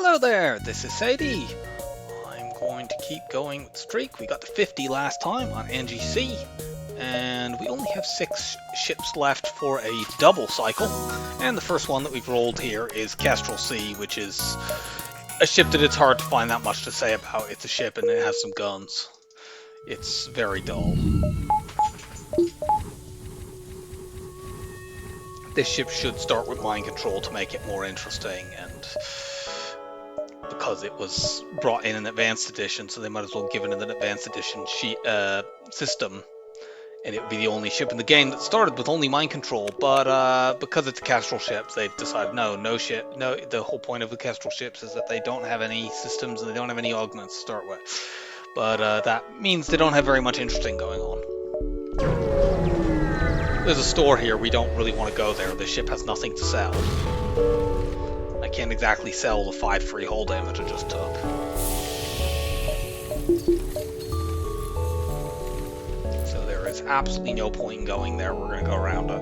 Hello there, this is Sadie. I'm going to keep going with the streak. We got to 50 last time on NGC, and we only have 6 ships left for a double cycle. And the first one that we've rolled here is Kestrel C, which is a ship that it's hard to find that much to say about. It's a ship and it has some guns. It's very dull. This ship should start with mind control to make it more interesting, and because it was brought in an advanced edition, so they might as well give it an advanced edition system, and it would be the only ship in the game that started with only mind control. But because it's a Kestrel ship, they've decided no ship. The whole point of the Kestrel ships is that they don't have any systems and they don't have any augments to start with. But that means they don't have very much interesting going on. There's a store here. We don't really want to go there. The ship has nothing to sell. I can't exactly sell the 5 free hull damage I just took. So there is absolutely no point in going there. We're going to go around it.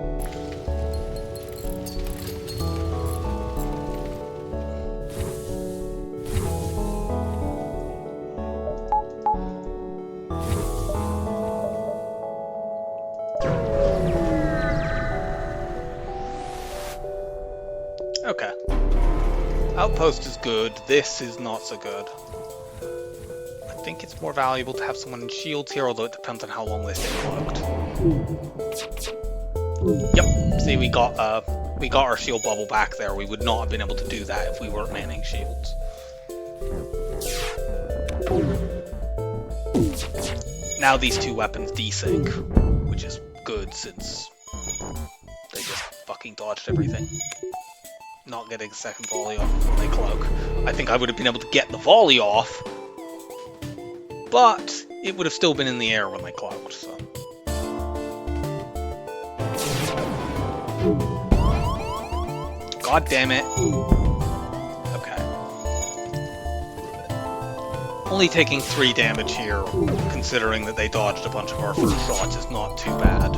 Okay. Outpost is good. This is not so good. I think it's more valuable to have someone in shields here, although it depends on how long they stay cloaked. Yep. See, we got our shield bubble back there. We would not have been able to do that if we weren't manning shields. Now these 2 weapons desync, which is good since they just fucking dodged everything. Not getting a second volley off when they cloak. I think I would have been able to get the volley off, but it would have still been in the air when they cloaked, so. God damn it. Okay. Only taking 3 damage here, considering that they dodged a bunch of our first shots, is not too bad.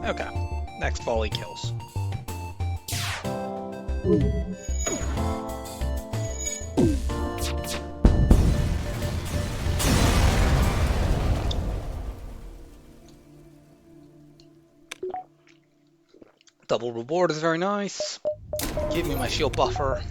Okay, next volley kills. Double reward is very nice. Give me my shield buffer.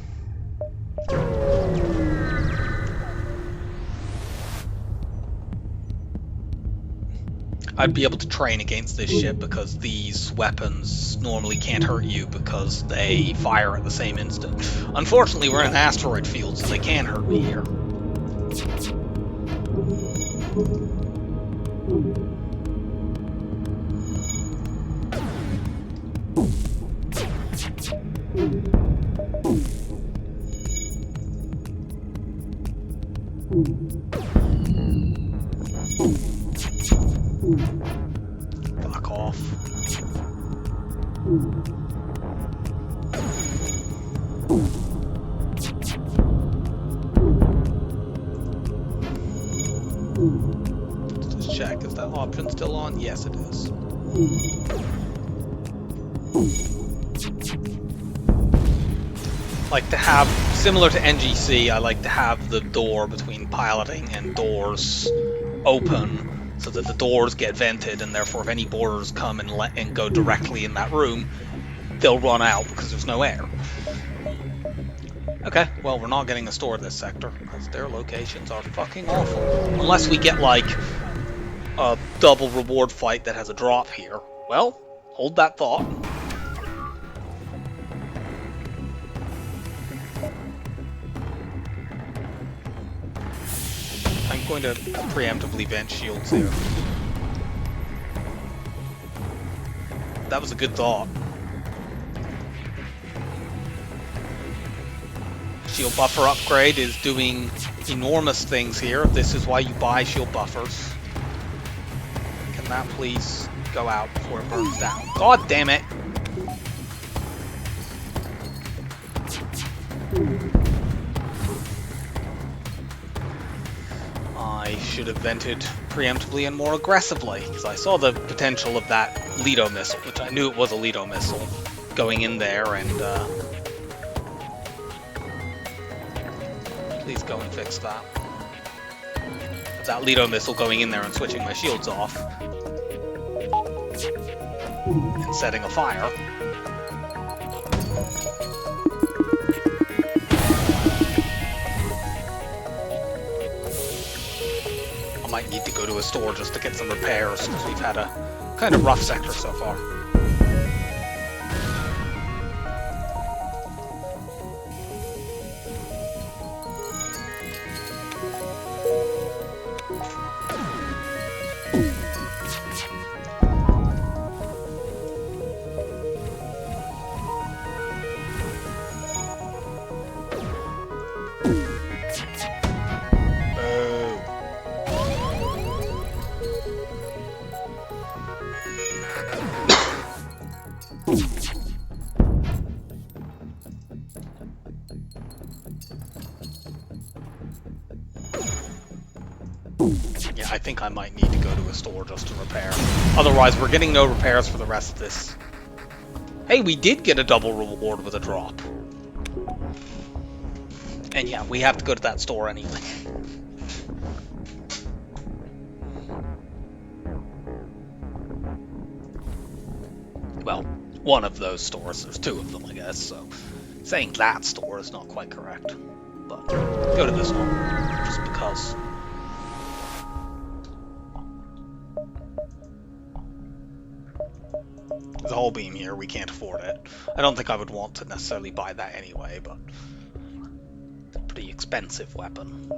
I'd be able to train against this ship because these weapons normally can't hurt you because they fire at the same instant. Unfortunately, we're in an asteroid field, so they can hurt me here. Fuck off. Let's just check, is that option still on? Yes, it is. Like to have, similar to NGC, I like to have the door between piloting and doors open so that the doors get vented, and therefore if any boarders come and go directly in that room, they'll run out because there's no air. Okay, well, we're not getting a store in this sector because their locations are fucking awful. Unless we get like a double reward fight that has a drop here. Well, hold that thought. I'm going to preemptively vent shields here. That was a good thought. Shield buffer upgrade is doing enormous things here. This is why you buy shield buffers. Can that please go out before it burns down? God damn it! should have vented preemptively and more aggressively, because I saw the potential of that Lido missile, which I knew it was a Lido missile, going in there and... please go and fix that. That Lido missile going in there and switching my shields off. And setting a fire. I might need to go to a store just to get some repairs, because we've had a kind of rough sector so far. Yeah, I think I might need to go to a store just to repair. Otherwise, we're getting no repairs for the rest of this. Hey, we did get a double reward with a drop. And yeah, we have to go to that store anyway. Well, one of those stores. There's two of them, I guess, so saying that store is not quite correct. But go to this one, just because. There's a whole beam here, we can't afford it. I don't think I would want to necessarily buy that anyway, but it's a pretty expensive weapon.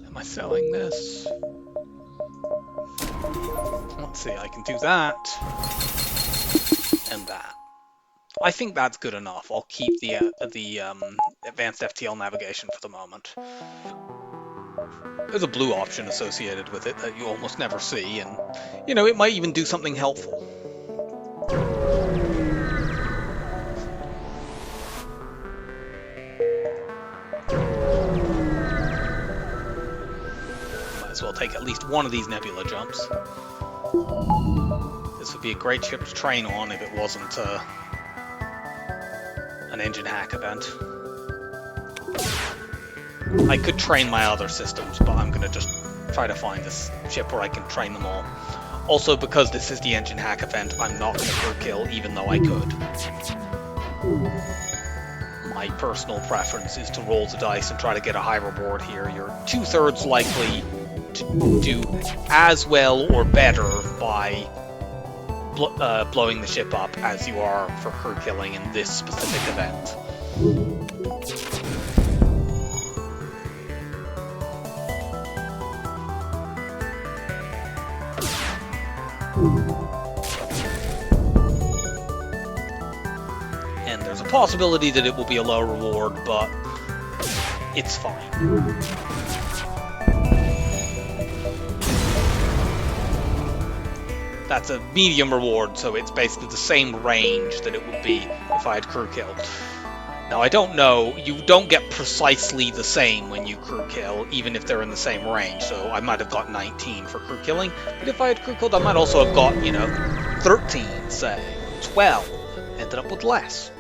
Am I selling this? Let's see, I can do that. And that. I think that's good enough. I'll keep the advanced FTL navigation for the moment. There's a blue option associated with it that you almost never see, and, you know, it might even do something helpful. Might as well take at least one of these nebula jumps. This would be a great ship to train on if it wasn't an engine hack event. I could train my other systems, but I'm going to just try to find this ship where I can train them all. Also, because this is the engine hack event, I'm not going to crew kill, even though I could. My personal preference is to roll the dice and try to get a high reward here. You're 2/3 likely to do as well or better by blowing the ship up as you are for crew killing in this specific event. And there's a possibility that it will be a low reward, but it's fine. That's a medium reward, so it's basically the same range that it would be if I had crew killed. Now, I don't know, you don't get precisely the same when you crew kill, even if they're in the same range, so I might have got 19 for crew killing, but if I had crew killed, I might also have got, you know, 13, say, 12, ended up with less.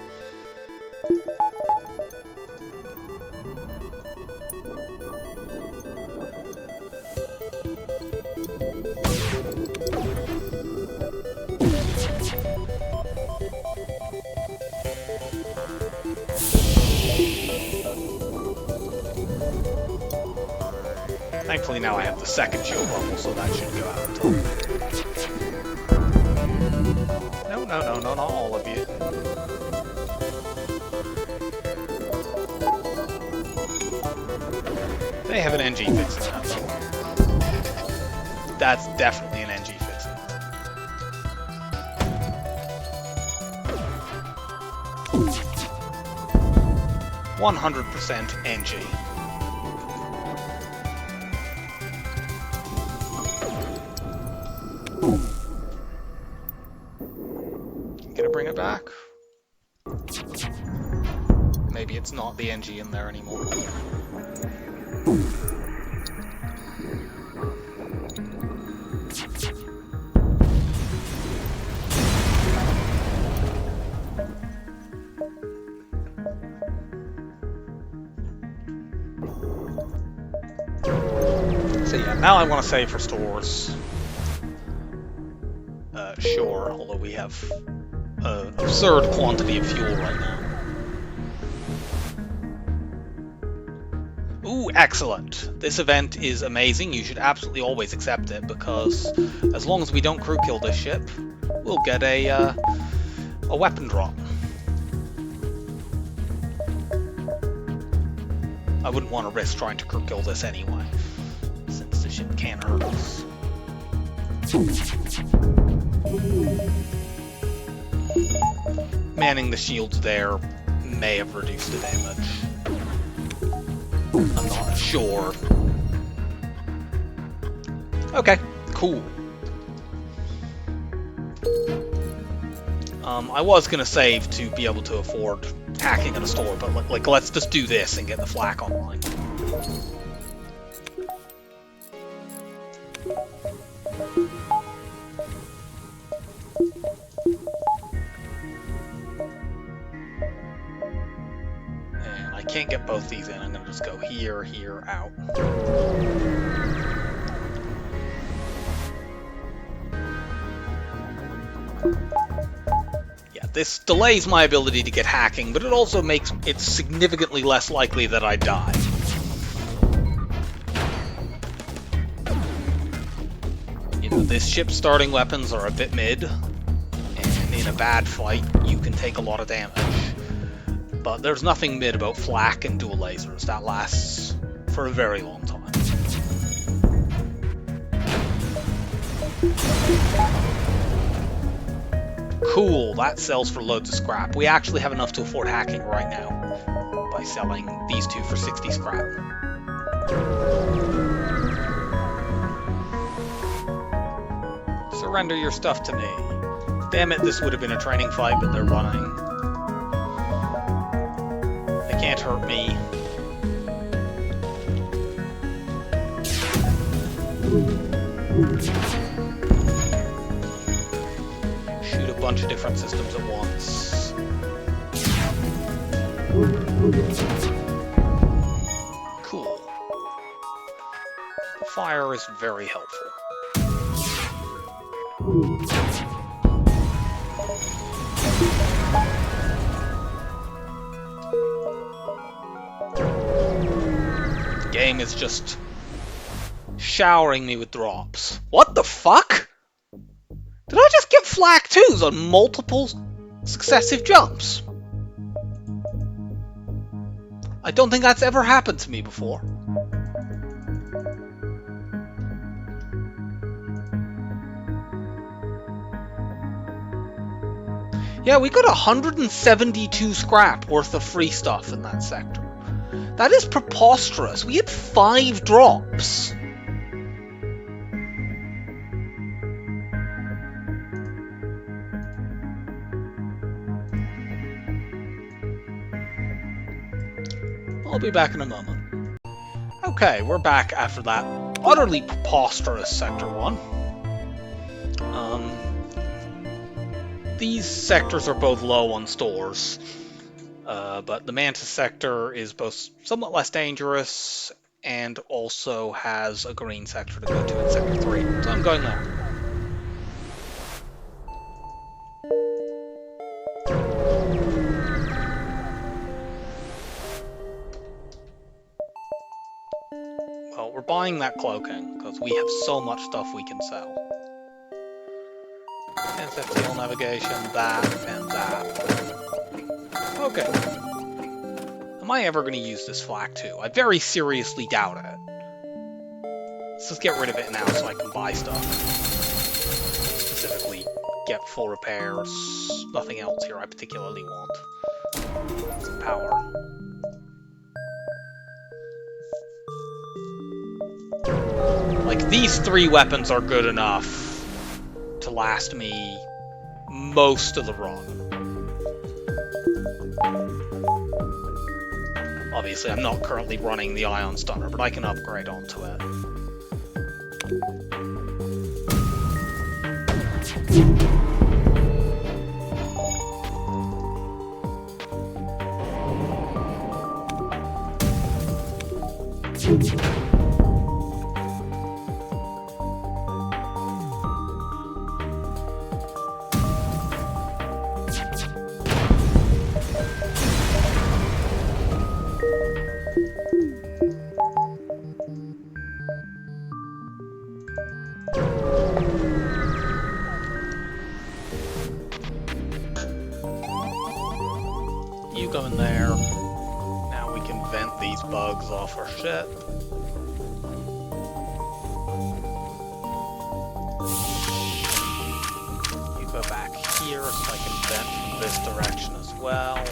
Thankfully now I have the second shield bubble, so that should go out. No, not all of you. They have an NG fixing that, though. That's definitely an NG fixing that. 100% NG. Gonna bring it back? Maybe it's not the NG in there anymore. So yeah, now I want to save for stores. Sure, although we have an absurd quantity of fuel right now. Ooh, excellent. This event is amazing. You should absolutely always accept it, because as long as we don't crew kill this ship, we'll get a weapon drop. I wouldn't want to risk trying to crew kill this anyway, since the ship can't hurt us. Manning the shields there may have reduced the damage. I'm not sure. Okay, cool. I was gonna save to be able to afford hacking in a store, but like let's just do this and get the flak online. And I can't get both these in. I'm gonna just go here, here, out. This delays my ability to get hacking, but it also makes it significantly less likely that I die. You know, this ship's starting weapons are a bit mid, and in a bad fight, you can take a lot of damage. But there's nothing mid about flak and dual lasers. That lasts for a very long time. Cool, that sells for loads of scrap. We actually have enough to afford hacking right now by selling these two for 60 scrap. Surrender your stuff to me. Damn it, this would have been a training fight, but they're running. They can't hurt me. Shoot a bunch of different systems at once. Cool. The fire is very helpful. The game is just showering me with drops. What the fuck? Did I just get flak 2s on multiple successive jumps? I don't think that's ever happened to me before. Yeah, we got 172 scrap worth of free stuff in that sector. That is preposterous. We had 5 drops. I'll be back in a moment. Okay, we're back after that utterly preposterous Sector 1. These sectors are both low on stores, but the Mantis sector is both somewhat less dangerous and also has a green sector to go to in Sector 3, so I'm going there. Well, we're buying that cloaking, because we have so much stuff we can sell. And FTL navigation, that, and that. Okay. Am I ever going to use this flak too? I very seriously doubt it. Let's just get rid of it now so I can buy stuff. Specifically, get full repairs. Nothing else here I particularly want. Some power. Like, these 3 weapons are good enough to last me most of the run. Obviously, I'm not currently running the Ion Stunner, but I can upgrade onto it. You go in there. Now we can vent these bugs off our ship. You go back here so I can vent from this direction as well.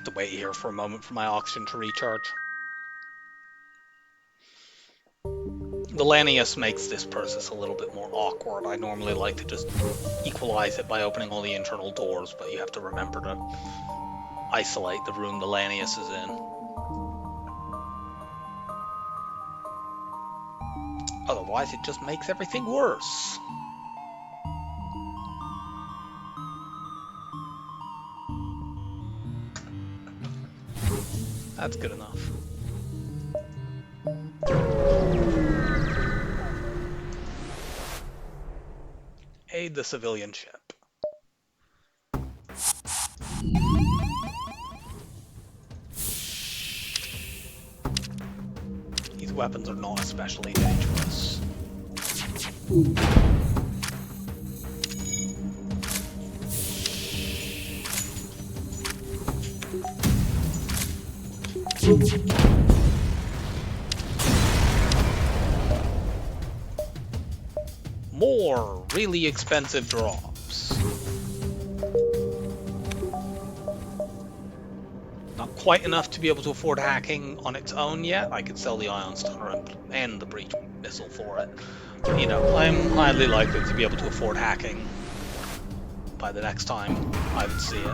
To wait here for a moment for my oxygen to recharge. The Lanius makes this process a little bit more awkward. I normally like to just equalize it by opening all the internal doors, but you have to remember to isolate the room the Lanius is in. Otherwise, it just makes everything worse. That's good enough. Aid the civilian ship. These weapons are not especially dangerous. More really expensive drops. Not quite enough to be able to afford hacking on its own yet. I could sell the Ion Stunner and the Breach Missile for it. But, you know, I'm highly likely to be able to afford hacking by the next time I would see it.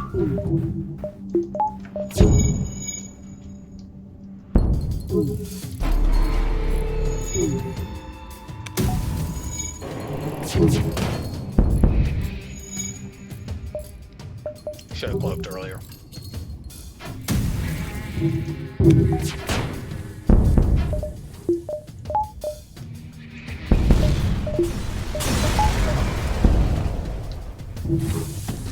Should have cloaked earlier.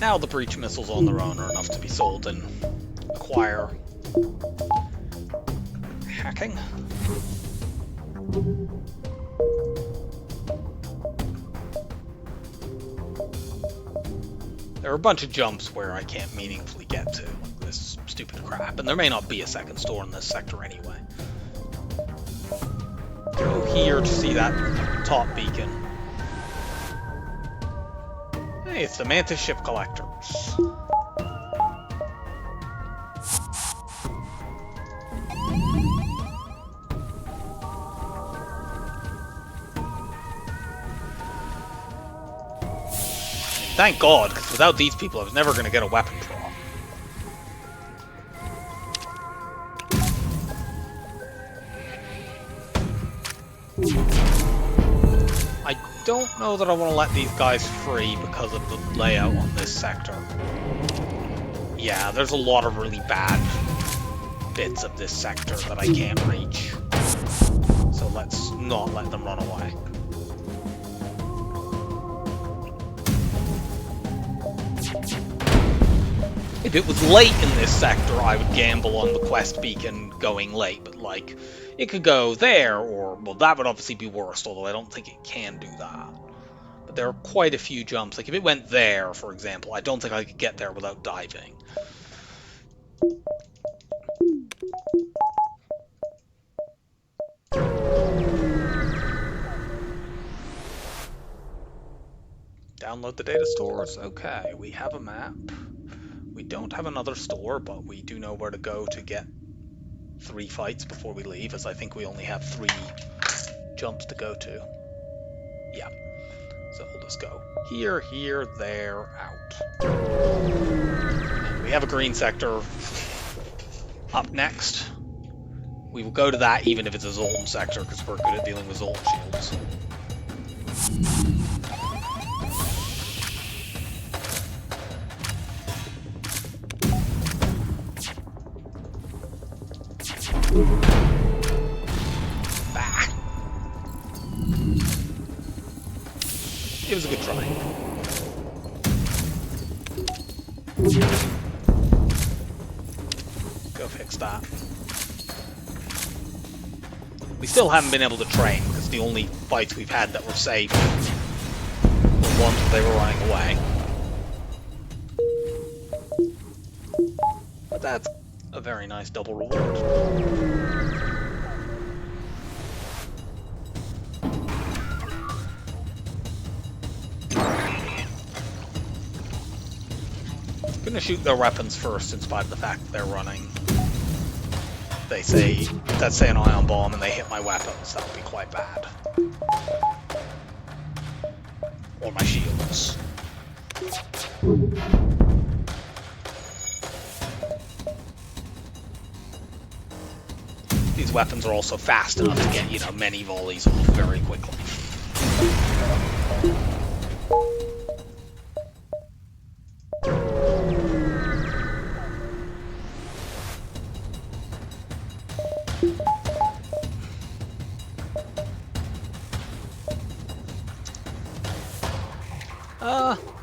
Now the breach missiles on their own are enough to be sold and acquire hacking. There are a bunch of jumps where I can't meaningfully get to, like this stupid crap, and there may not be a second store in this sector anyway. Go here to see that top beacon. Hey, it's the Mantis ship collectors. Thank God, because without these people I was never going to get a weapon draw. I don't know that I want to let these guys free because of the layout on this sector. Yeah, there's a lot of really bad bits of this sector that I can't reach. So let's not let them run away. If it was late in this sector, I would gamble on the quest beacon going late, but like, it could go there, or, well, that would obviously be worse, although I don't think it can do that. But there are quite a few jumps. Like, if it went there, for example, I don't think I could get there without diving. Download the data stores. Okay, we have a map. We don't have another store, but we do know where to go to get 3 fights before we leave, as I think we only have 3 jumps to go to. Yeah. So we'll just go here, here, there, out. And we have a green sector up next. We will go to that even if it's a Zoltan sector, because we're good at dealing with Zoltan shields. Bah. It was a good try. Go fix that. We still haven't been able to train, because the only fights we've had that were safe were ones where they were running away. But that's a very nice double reward. I'm gonna shoot their weapons first, in spite of the fact that they're running. They say, let's say an ion bomb and they hit my weapons, that would be quite bad. Or my shields. These weapons are also fast enough to get, you know, many volleys off very quickly.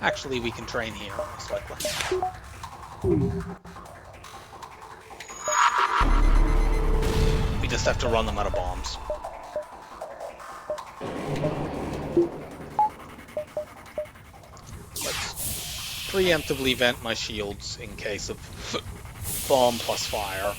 Actually, we can train here, most likely. We just have to run them out of bombs. Let's preemptively vent my shields in case of bomb plus fire.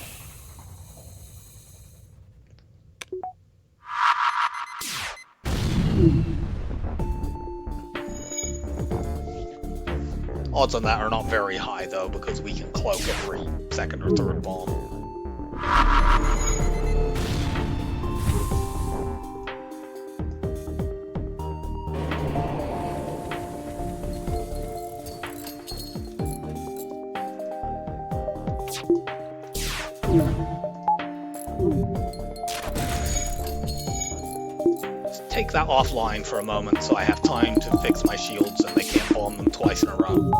Odds on that are not very high, though, because we can cloak every second or third bomb. Let's take that offline for a moment so I have time to fix my shields and they can't bomb them twice in a row.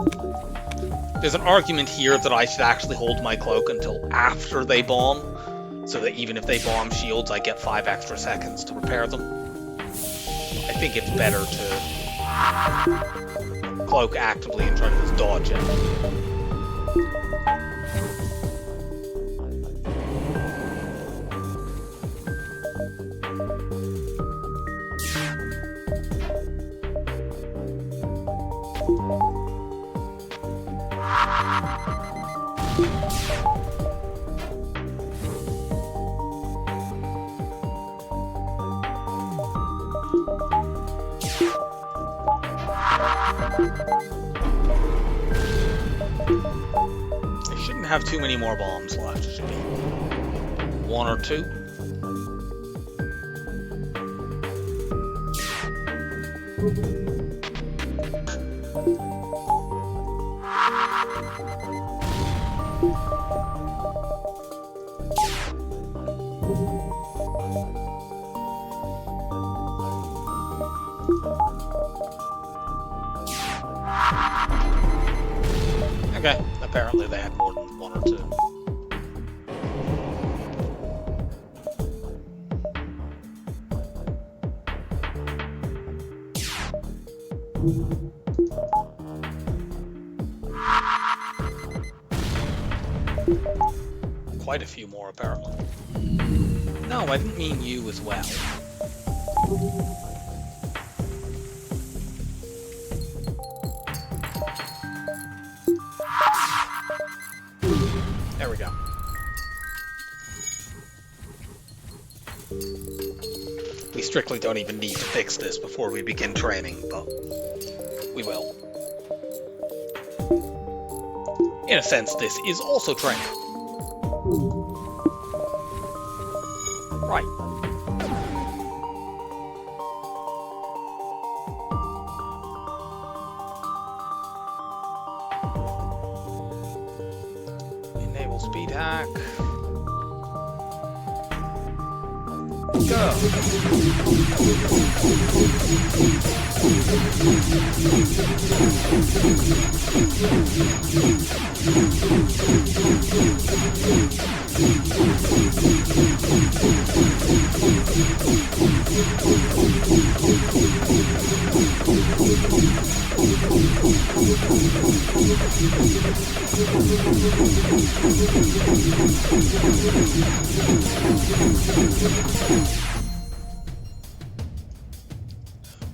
There's an argument here that I should actually hold my cloak until after they bomb, so that even if they bomb shields, I get 5 extra seconds to repair them. I think it's better to cloak actively and try to just dodge it. I shouldn't have too many more bombs left. It should be 1 or 2. Okay, apparently they had more than 1 or 2. Quite a few more, apparently. No, I didn't mean you as well. There we go. strictly don't even need to fix this before we begin training, but we will. In a sense, this is also training. Right. Enable speed hack. Go.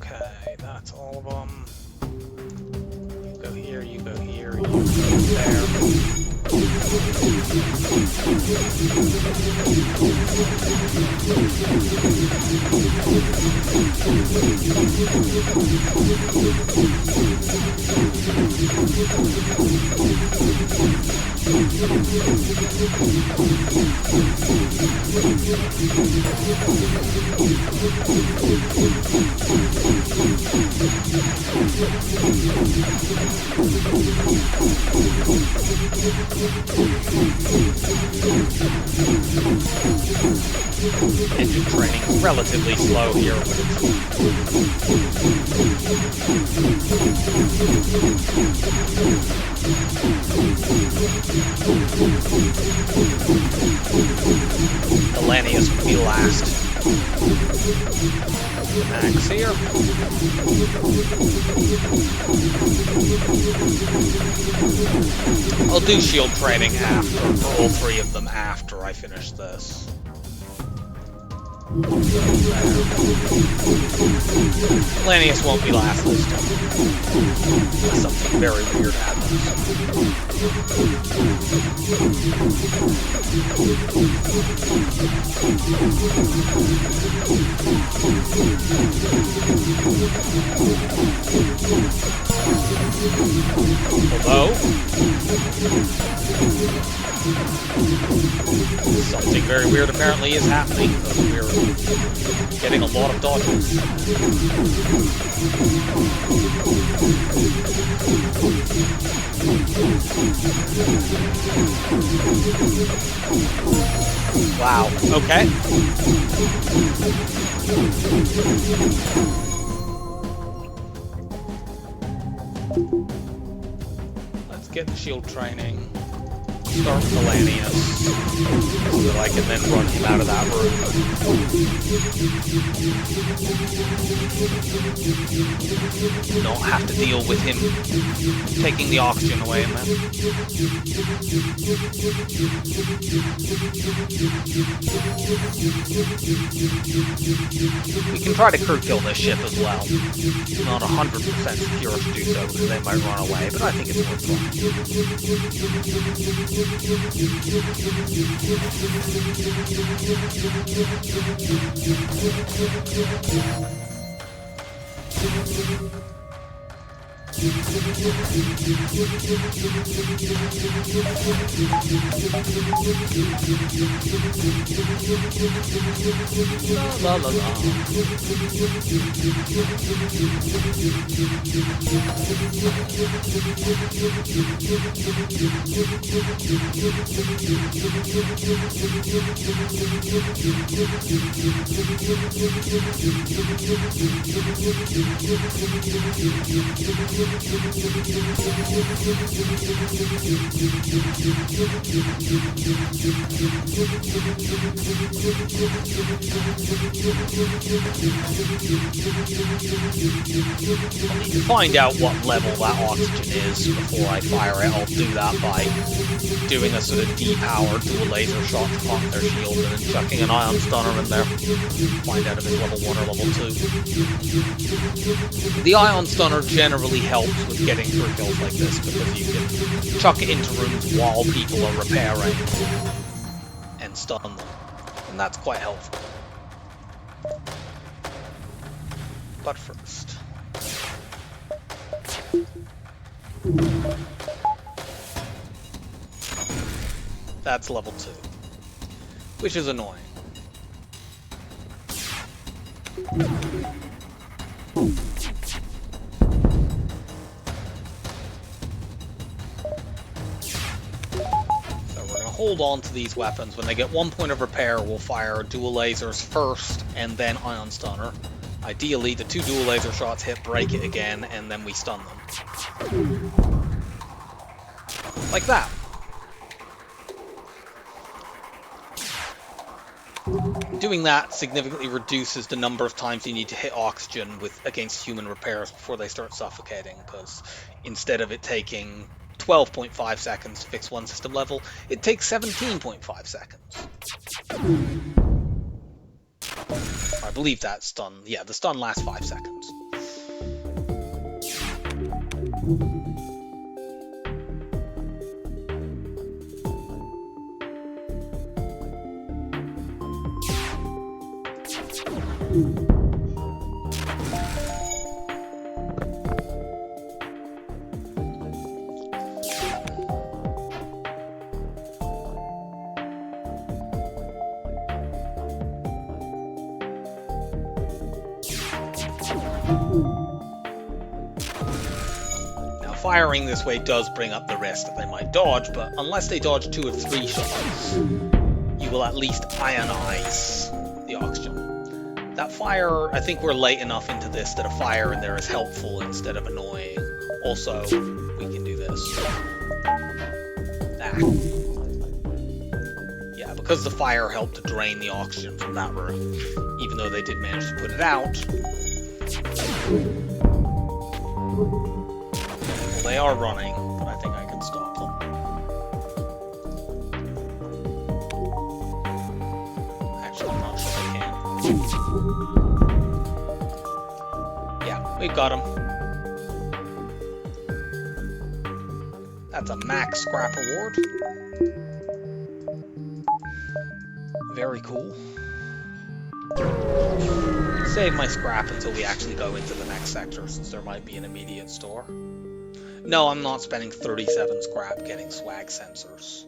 Okay, that's all of them. You go here, you go here, you go there. Engine training is relatively slow here, but Elenius will be last. Max here. I'll do shield training after, for all three of them after I finish this. Elenius won't be last this time. Unless something very weird happens. Although, something very weird apparently is happening. We're getting a lot of dodges. Wow, okay. Let's get the shield training. Start with Elenius, so that I can then run him out of that room. Not have to deal with him taking the oxygen away and then. We can try to crew kill this ship as well. Not 100% secure to do so because they might run away, but I think it's worth trying. La la la. I'll need to find out what level that oxygen is before I fire it. I'll do that by doing a sort of depower dual laser shot to pop their shield and then chucking an ion stunner in there. Find out if it's level 1 or level 2. The ion stunner generally helps with getting through kills like this because you can chuck it into rooms while people are repairing and stun them, and that's quite helpful. But first... That's level 2. Which is annoying. Hold on to these weapons. When they get 1 point of repair, we'll fire dual lasers first and then ion stunner. Ideally, the 2 dual laser shots hit, break it again, and then we stun them. Like that. Doing that significantly reduces the number of times you need to hit oxygen against human repairs before they start suffocating, because instead of it taking 12.5 seconds to fix one system level, it takes 17.5 seconds. I believe that stun, yeah, the stun lasts 5 seconds. Now, firing this way does bring up the risk that they might dodge, but unless they dodge 2 or 3 shots, you will at least ionize the oxygen. That fire, I think we're late enough into this that a fire in there is helpful instead of annoying. Also, we can do this. Yeah, because the fire helped to drain the oxygen from that room, even though they did manage to put it out. Well, they are running, but I think I can stop them. Actually, I'm not sure I can. Yeah, we've got him. That's a max scrap reward. Very cool. Save my scrap until we actually go into the next sector, since there might be an immediate store. No, I'm not spending 37 scrap getting swag sensors.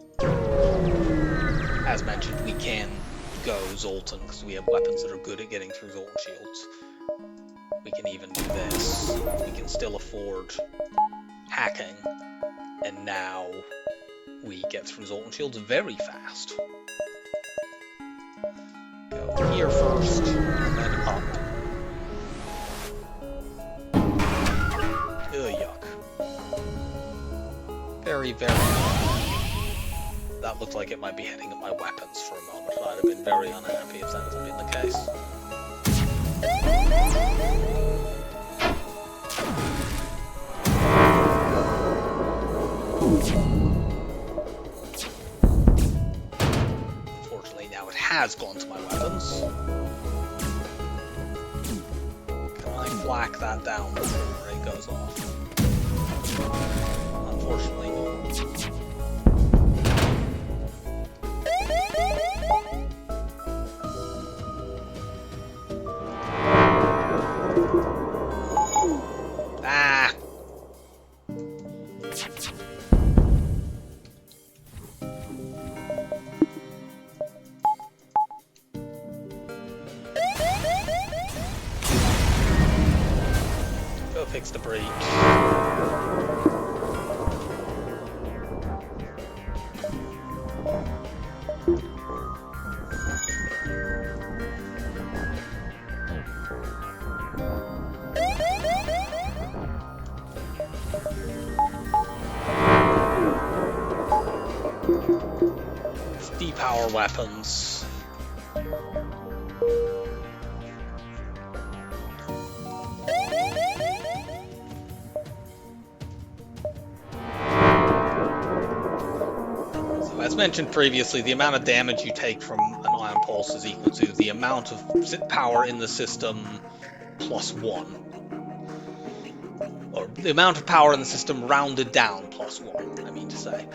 As mentioned, we can go Zoltan, because we have weapons that are good at getting through Zoltan shields. We can even do this. We can still afford hacking, and now we get through Zoltan shields very fast. Go here first, and then up. Ugh, yuck. Very, very yuck. That looked like it might be hitting at my weapons for a moment. I'd have been very unhappy if that hadn't been the case. Unfortunately, now it has gone to my weapons. Can I flak that down before it goes off? Unfortunately, no. Go fix the breach. Depower weapons. So, as mentioned previously, the amount of damage you take from an ion pulse is equal to the amount of power in the system plus 1. Or the amount of power in the system rounded down plus 1, I mean to say.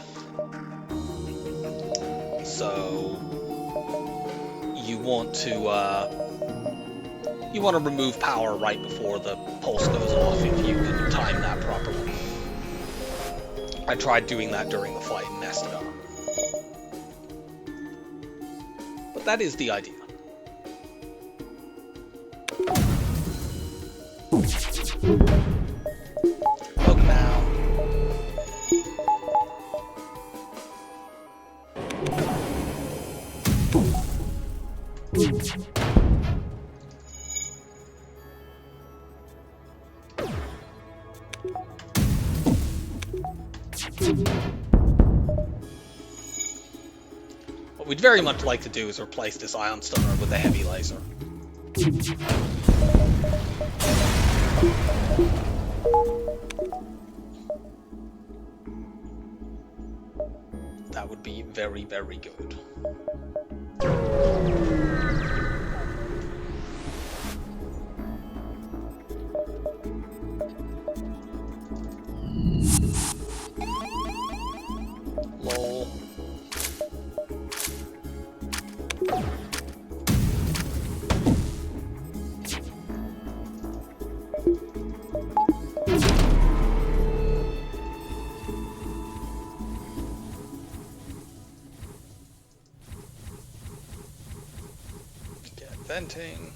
So you want to You want to remove power right before the pulse goes off if you can time that properly. I tried doing that during the fight and messed it up. But that is the idea. Look now. What we'd very much like to do is replace this ion stunner with a heavy laser. That would be very, very good. Lol. Get venting.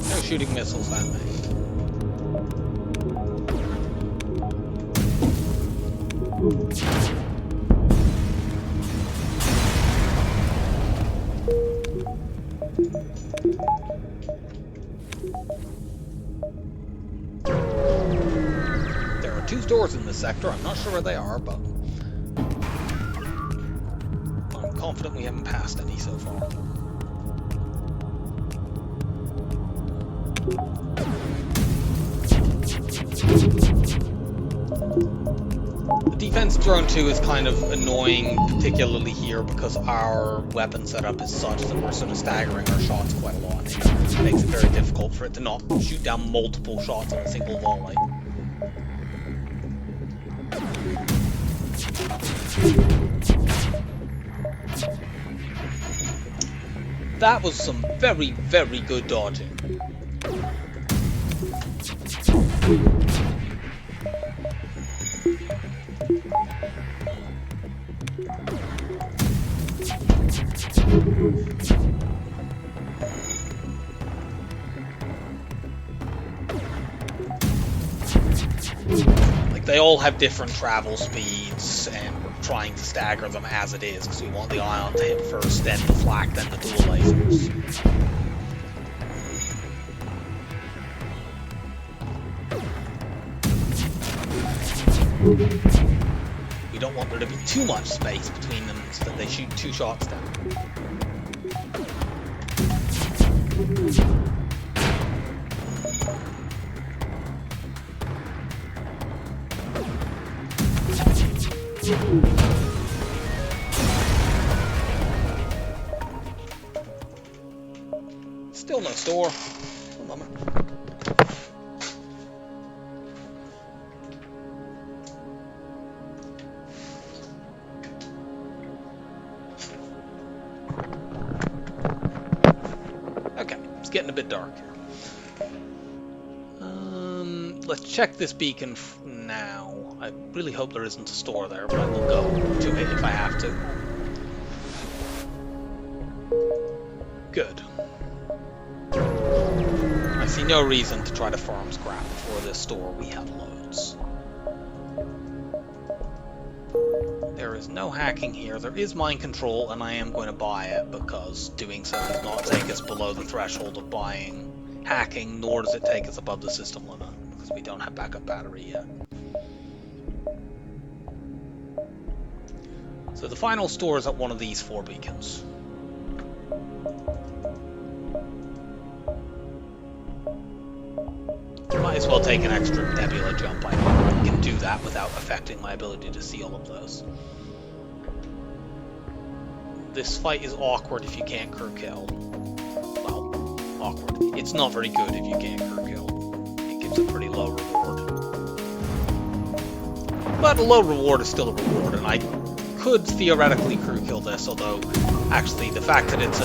No shooting missiles that way. There are 2 stores in this sector. I'm not sure where they are, but I'm confident we haven't passed any so far. The defense drone 2 is kind of annoying, particularly here, because our weapon setup is such that we're sort of staggering our shots quite a lot. It makes it very difficult for it to not shoot down multiple shots in a single volley. That was some very, very good dodging. Like, they all have different travel speeds, and we're trying to stagger them as it is, because we want the ion to hit first, then the flak, then the dual lasers. We don't want there to be too much space between them so that they shoot 2 shots down. Still no store. One moment. Okay, it's getting a bit dark here. Let's check this beacon now. I really hope there isn't a store there, but I will go to it if I have to. Good. I see no reason to try to farm scrap for this store. We have loads. There is no hacking here. There is mind control, and I am going to buy it because doing so does not take us below the threshold of buying hacking, nor does it take us above the system limit, because we don't have backup battery yet. So the final store is at one of these 4 beacons. Might as well take an extra nebula jump. I can do that without affecting my ability to see all of those. This fight is awkward if you can't crew kill. Well, awkward. It's not very good if you get a crew kill. It gives a pretty low reward. But a low reward is still a reward, and I could theoretically crew kill this, although actually the fact that it's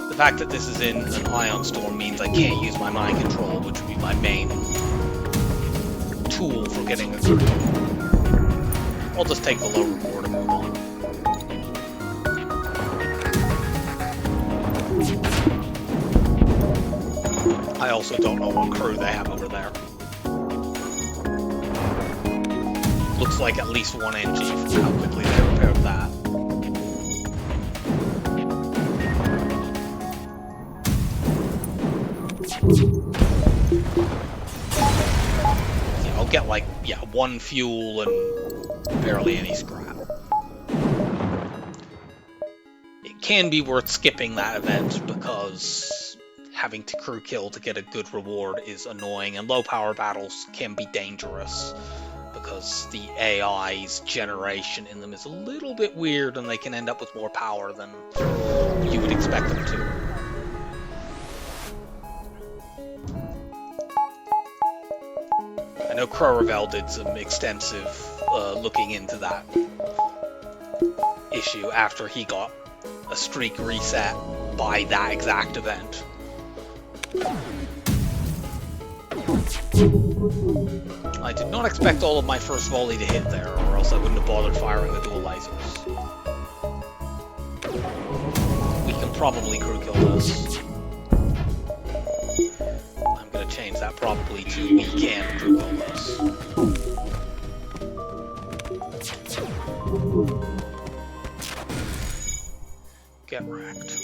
the fact that this is in an ion storm means I can't use my mind control, which would be my main tool for getting a crew kill. I'll just take the low reward and move on. I also don't know what crew they have over there. Looks like at least one NG from how quickly they repaired that. Yeah, I'll get like, yeah, 1 fuel and barely any scrap. It can be worth skipping that event because having to crew kill to get a good reward is annoying, and low power battles can be dangerous because the AI's generation in them is a little bit weird and they can end up with more power than you would expect them to. I know Crow did some extensive looking into that issue after he got a streak reset by that exact event. I did not expect all of my first volley to hit there, or else I wouldn't have bothered firing the dual lasers. We can probably crew kill this. I'm going to change that probably to we can crew kill this. Get wrecked.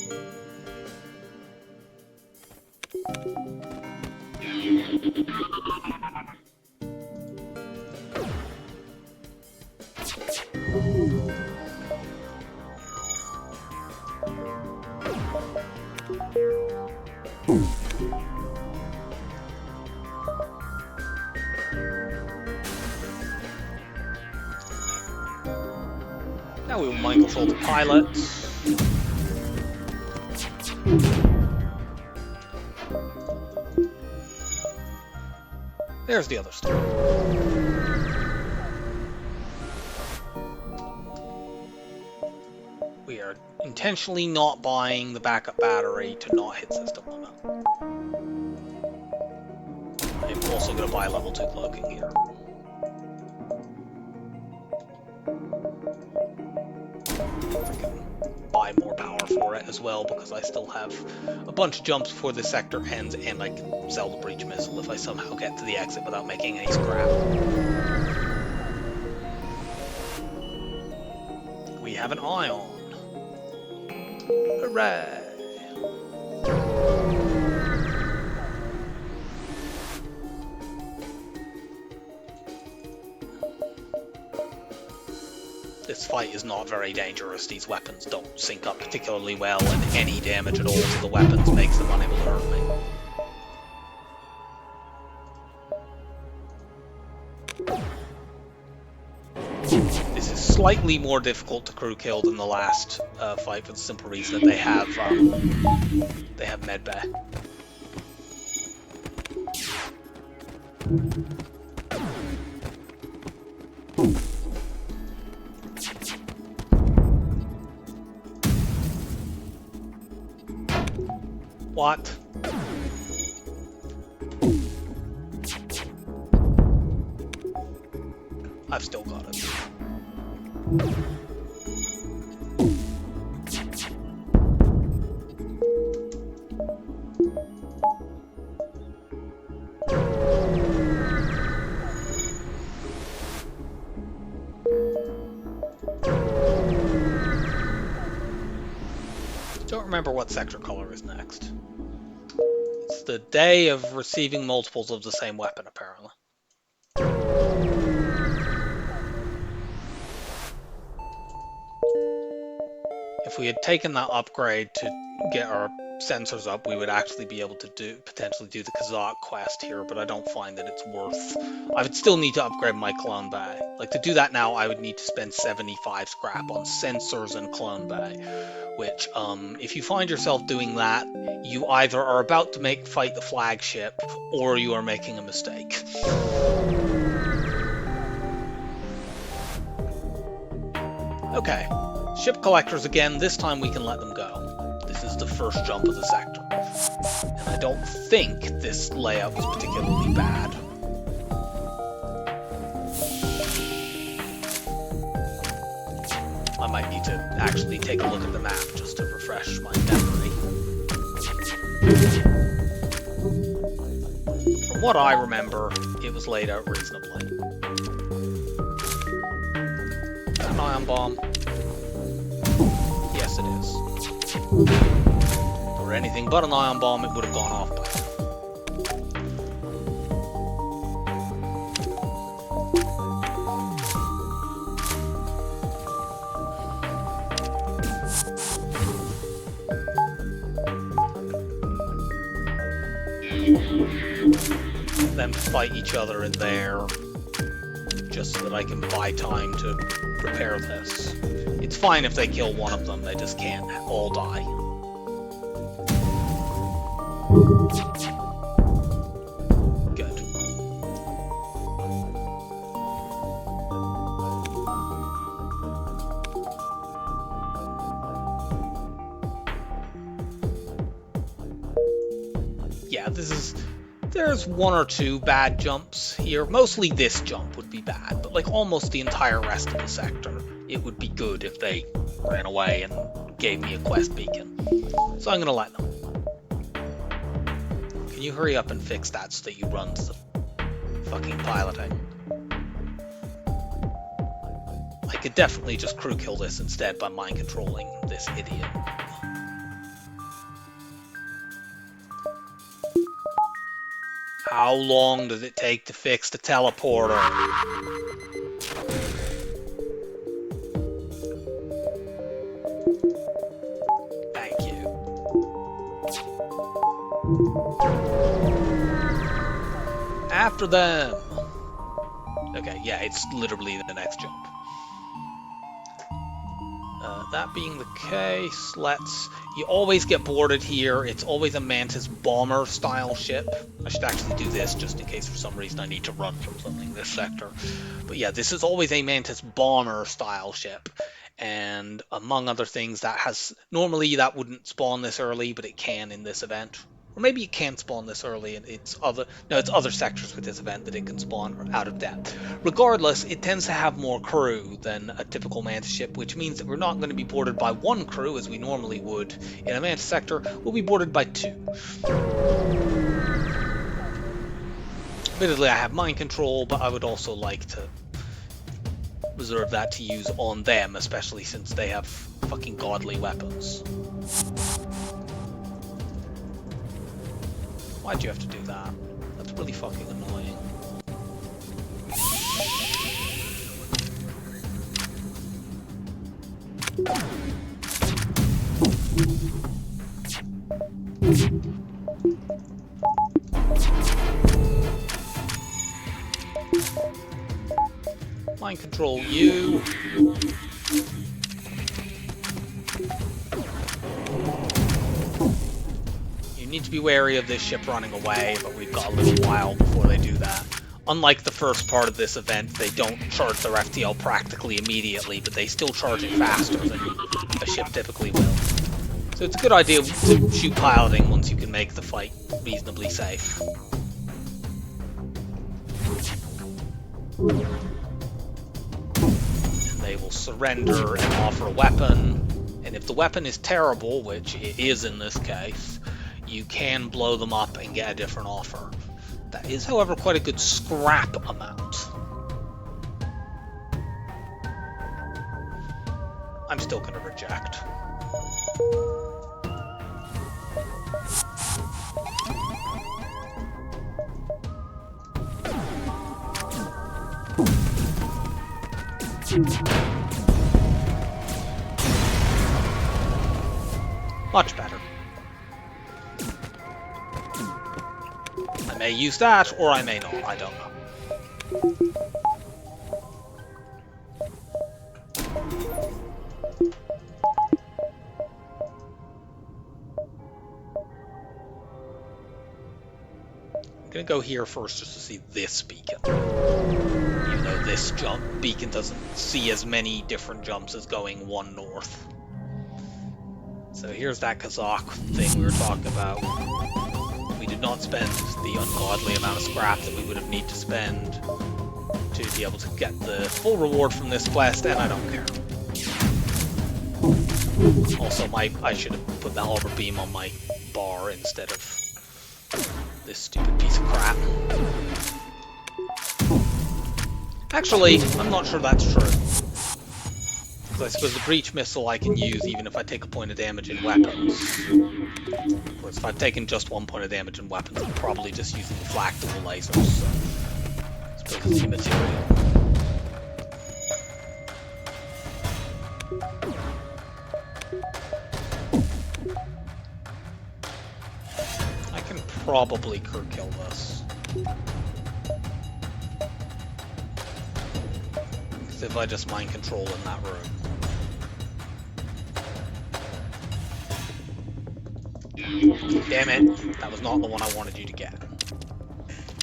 Now we will mind control the pilots. There's the other star. We are intentionally not buying the backup battery to not hit system limit. I'm also going to buy level 2 cloaking here. I can buy more power for it as well because I still have a bunch of jumps before this sector ends, and I can sell the breach missile if I somehow get to the exit without making any scrap. We have an ion. Hooray! This fight is not very dangerous. These weapons don't sync up particularly well, and any damage at all to the weapons makes them unable to hurt me. This is slightly more difficult to crew kill than the last fight for the simple reason that they have medbay. What? I've still got it. Don't remember what sector color is next. It's the day of receiving multiples of the same weapon, apparently. If we had taken that upgrade to get our sensors up, we would actually be able to potentially do the Kazakh quest here, but I don't find that it's worth. I would still need to upgrade my clone bay. Like, to do that now, I would need to spend 75 scrap on sensors and clone bay, which, if you find yourself doing that, you either are about to fight the flagship, or you are making a mistake. Okay, ship collectors again. This time we can let them go. This is the first jump of the sector. And I don't think this layout was particularly bad. I might need to actually take a look at the map just to refresh my memory. From what I remember, it was laid out reasonably. An ion bomb. Yes, it is. Or anything but an ion bomb, it would have gone off by now. Them fight each other in there, just so that I can buy time to repair this. It's fine if they kill one of them, they just can't all die. Good. Yeah, there's one or two bad jumps here. Mostly this jump would be bad, but like almost the entire rest of the sector, it would be good if they ran away and gave me a quest beacon. So I'm gonna let them. Can you hurry up and fix that so that you run to the fucking piloting? I could definitely just crew kill this instead by mind controlling this idiot. How long does it take to fix the teleporter? Thank you. After them. Okay, yeah, it's literally the next jump. That being the case, you always get boarded here. It's always a Mantis bomber style ship. I should actually do this just in case for some reason I need to run from something in this sector. But yeah, this is always a Mantis bomber style ship. And among other things, normally that wouldn't spawn this early, but it can in this event. Or maybe it can't spawn this early, and it's other sectors with this event that it can spawn out of depth. Regardless, it tends to have more crew than a typical Mantis ship, which means that we're not going to be boarded by one crew as we normally would in a Mantis sector. We'll be boarded by two. Admittedly, I have mind control, but I would also like to reserve that to use on them, especially since they have fucking godly weapons. Why'd you have to do that? That's really fucking annoying. Mind control you. You need to be wary of this ship running away, but we've got a little while before they do that. Unlike the first part of this event, they don't charge their FTL practically immediately, but they still charge it faster than a ship typically will. So it's a good idea to shoot piloting once you can make the fight reasonably safe. And they will surrender and offer a weapon, and if the weapon is terrible, which it is in this case, you can blow them up and get a different offer. That is, however, quite a good scrap amount. I'm still going to reject. Much better. may use that, or I may not, I don't know. I'm gonna go here first just to see this beacon. Even though this beacon doesn't see as many different jumps as going one north. So here's that Kazakh thing we were talking about. We did not spend the ungodly amount of scrap that we would have need to spend to be able to get the full reward from this quest, and I don't care. Also, I should have put the halberd beam on my bar instead of this stupid piece of crap. Actually, I'm not sure that's true. Because I suppose the breach missile I can use even if I take a point of damage in weapons. Of course, if I've taken just 1 point of damage in weapons, I'm probably just using the flak dual lasers, so I suppose it's immaterial. I can probably kill this. Because if I just mind control in that room. Damn it, that was not the one I wanted you to get.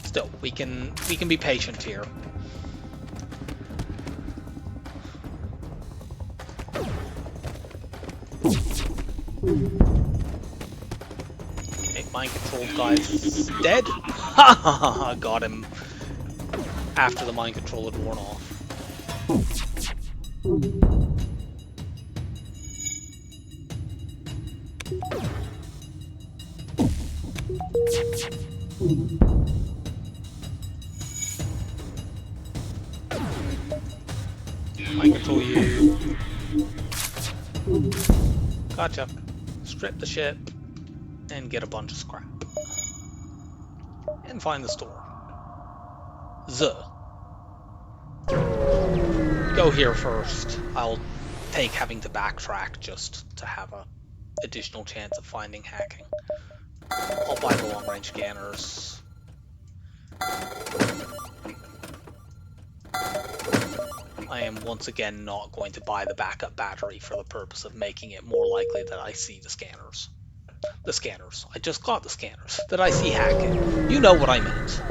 Still, we can be patient here. Okay, mind controlled guy's dead. Ha ha ha! Got him after the mind control had worn off. Mind control you. Gotcha. Strip the ship and get a bunch of scrap. And find the store. Go here first. I'll take having to backtrack just to have a additional chance of finding hacking. I'll buy the long range scanners. I am once again not going to buy the backup battery for the purpose of making it more likely that I see the scanners. The scanners. I just got the scanners. That I see hacking. You know what I meant.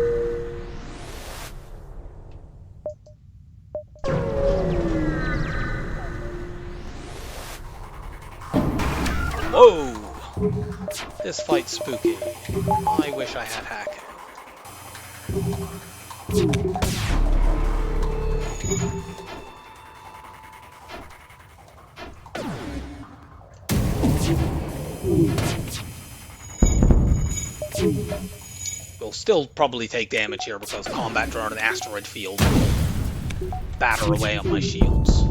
Whoa! This fight's spooky. I wish I had hacking. We'll still probably take damage here because combat drone and asteroid field batter away on my shields.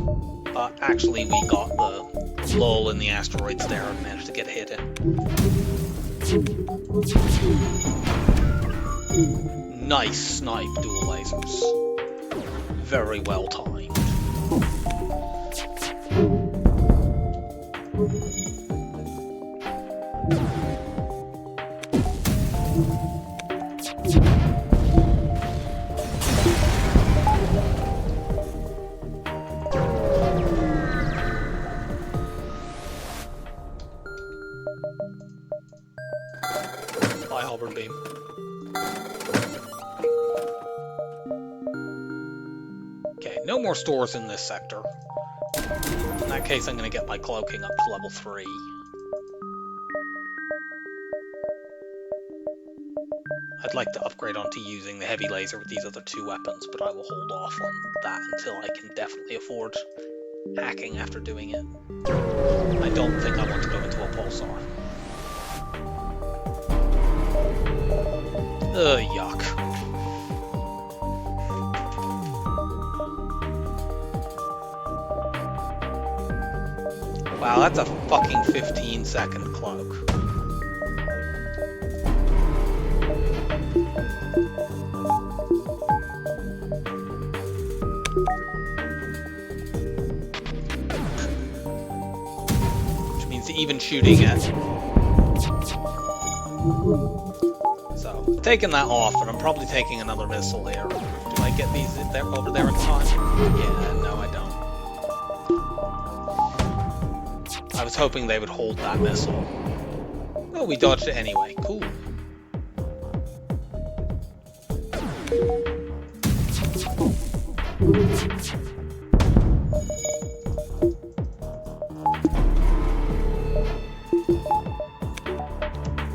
But actually we got the lull in the asteroids there and managed to get a hit in. Nice snipe, dual lasers. Very well timed. Bye, halberd beam. Okay, no more stores in this sector. In that case, I'm going to get my cloaking up to level 3. I'd like to upgrade onto using the heavy laser with these other 2 weapons, but I will hold off on that until I can definitely afford hacking after doing it. I don't think I want to go into a pulsar. Yuck. Wow, that's a fucking 15-second cloak. Which means even shooting it. So, Taking that off, but I'm probably taking another missile here. Do I get these in there, over there in time? Yeah, no I don't. I was hoping they would hold that missile. Oh, we dodged it anyway. Cool.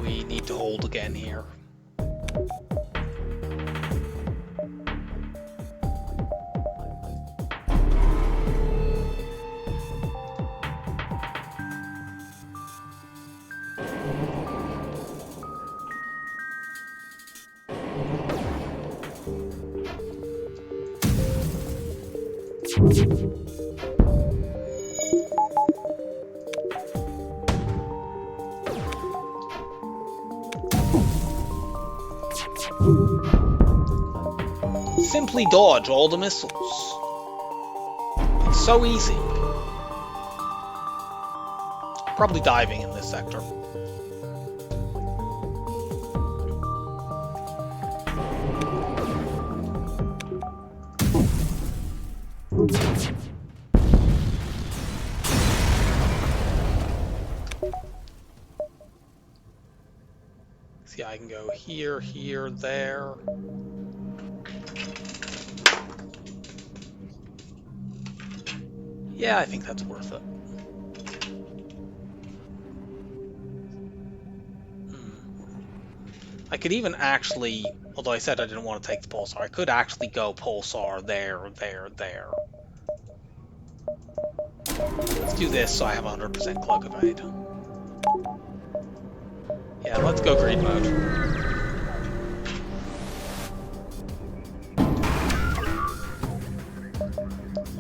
We need to hold again here. Simply dodge all the missiles. It's so easy. Probably diving in this sector. See, I can go here, here, there. Yeah, I think that's worth it. I could even actually, although I said I didn't want to take the pulsar, I could actually go pulsar there, there, there. Let's do this so I have 100% cloak evade. Yeah, let's go green mode.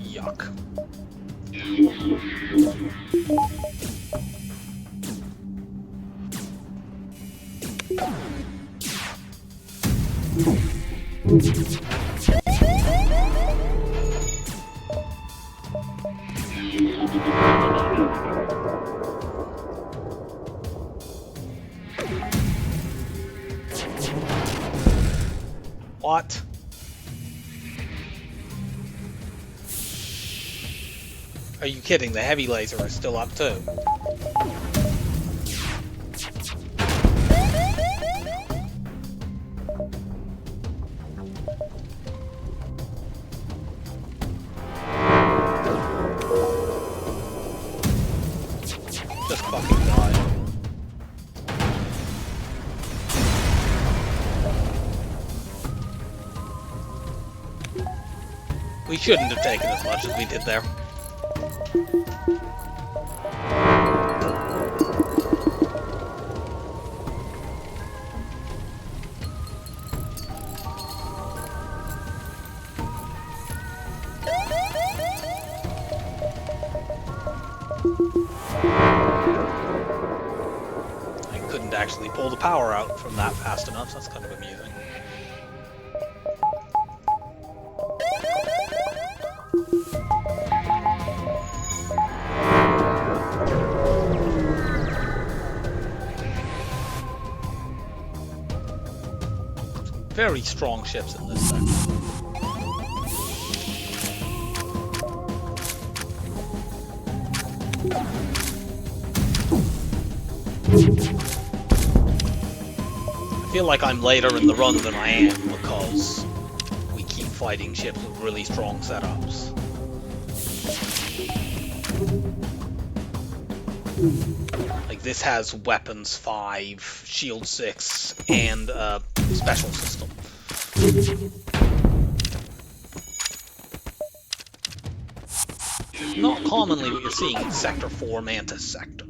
Yuck. What? Are you kidding? The heavy laser is still up too. Just fucking die. We shouldn't have taken as much as we did there. I couldn't actually pull the power out from that fast enough, so that's kind of amusing. Very strong ships in this section. I feel like I'm later in the run than I am because we keep fighting ships with really strong setups. Like this has weapons 5, shield 6, and a special system. Not commonly what you're seeing in Sector 4 Mantis sectors.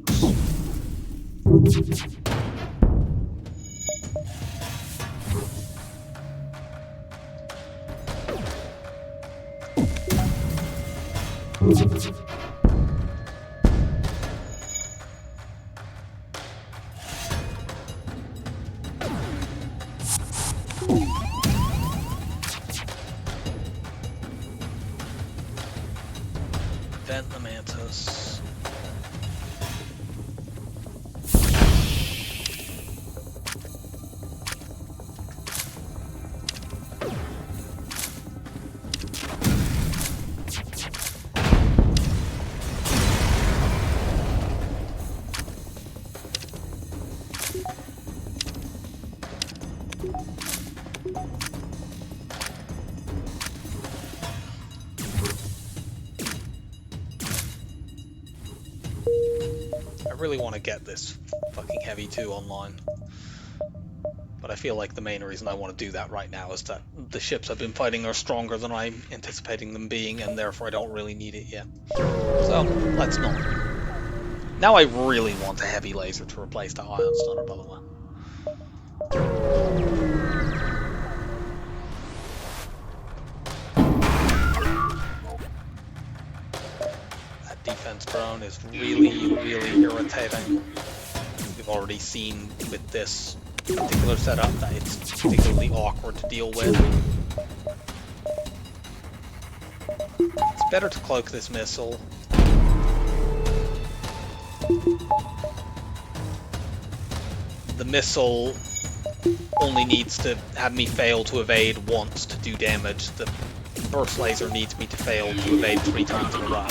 Vent the Mantis. really want to get this fucking Heavy 2 online. But I feel like the main reason I want to do that right now is that the ships I've been fighting are stronger than I'm anticipating them being, and therefore I don't really need it yet. So, let's not. Now I really want a heavy laser to replace the ion stunner, by the way. That defense drone is really, really irritating. We've already seen with this particular setup that it's particularly awkward to deal with. It's better to cloak this missile. The missile only needs to have me fail to evade once to do damage. The burst laser needs me to fail to evade 3 times in a row.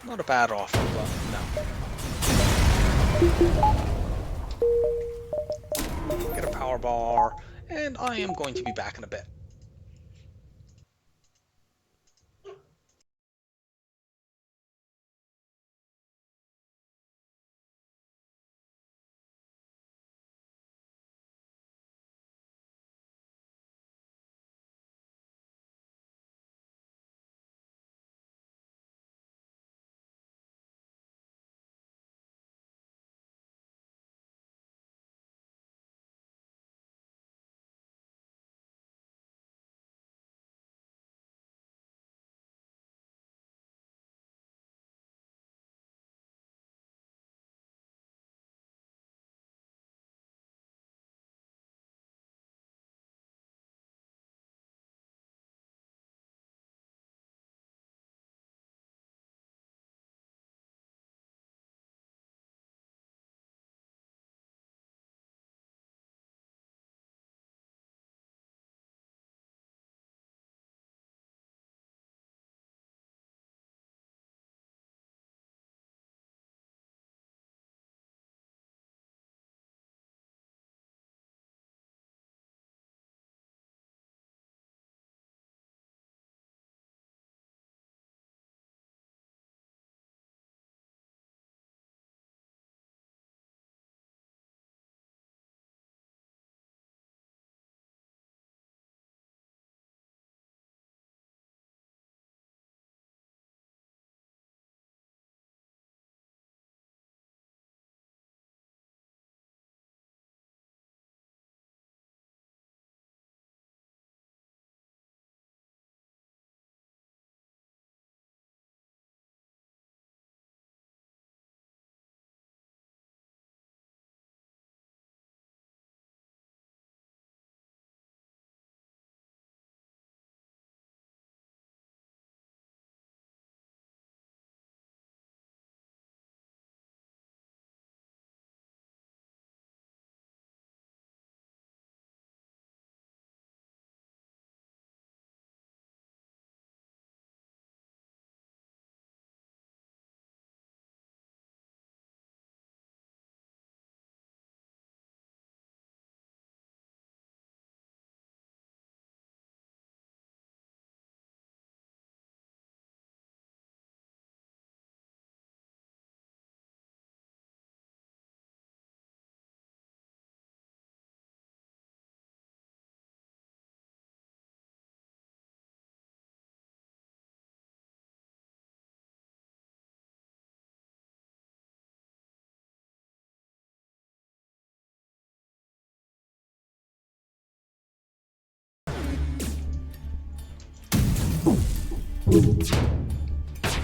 Not a bad offer, but no. Get a power bar, and I am going to be back in a bit.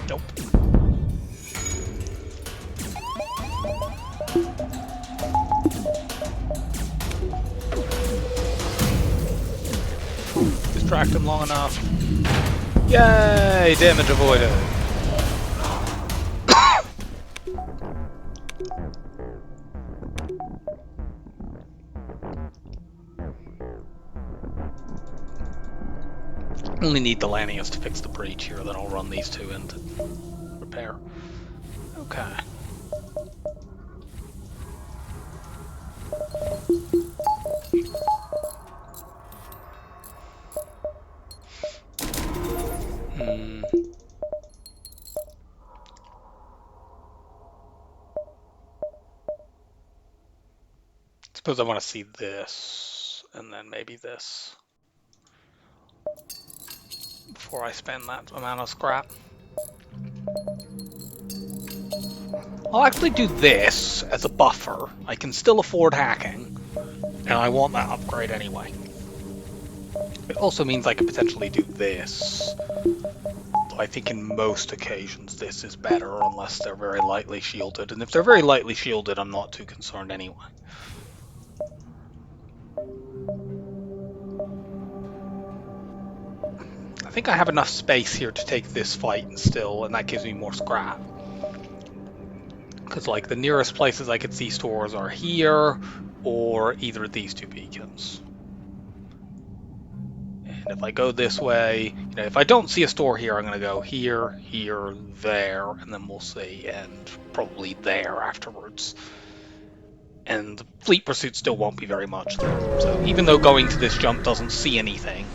Nope. Distract him long enough. Yay! Damage avoided. Only need the Lanius to fix the breach here, then I'll run these two in to repair. Okay. Suppose I want to see this, and then maybe this, before I spend that amount of scrap. I'll actually do this as a buffer. I can still afford hacking, and I want that upgrade anyway. It also means I could potentially do this. Though I think in most occasions this is better, unless they're very lightly shielded. And if they're very lightly shielded, I'm not too concerned anyway. I think I have enough space here to take this fight still, and that gives me more scrap. Because, like, the nearest places I could see stores are here, or either of these two beacons. And if I go this way, you know, if I don't see a store here, I'm going to go here, here, there, and then we'll see, and probably there afterwards. And the fleet pursuit still won't be very much there. So even though going to this jump doesn't see anything,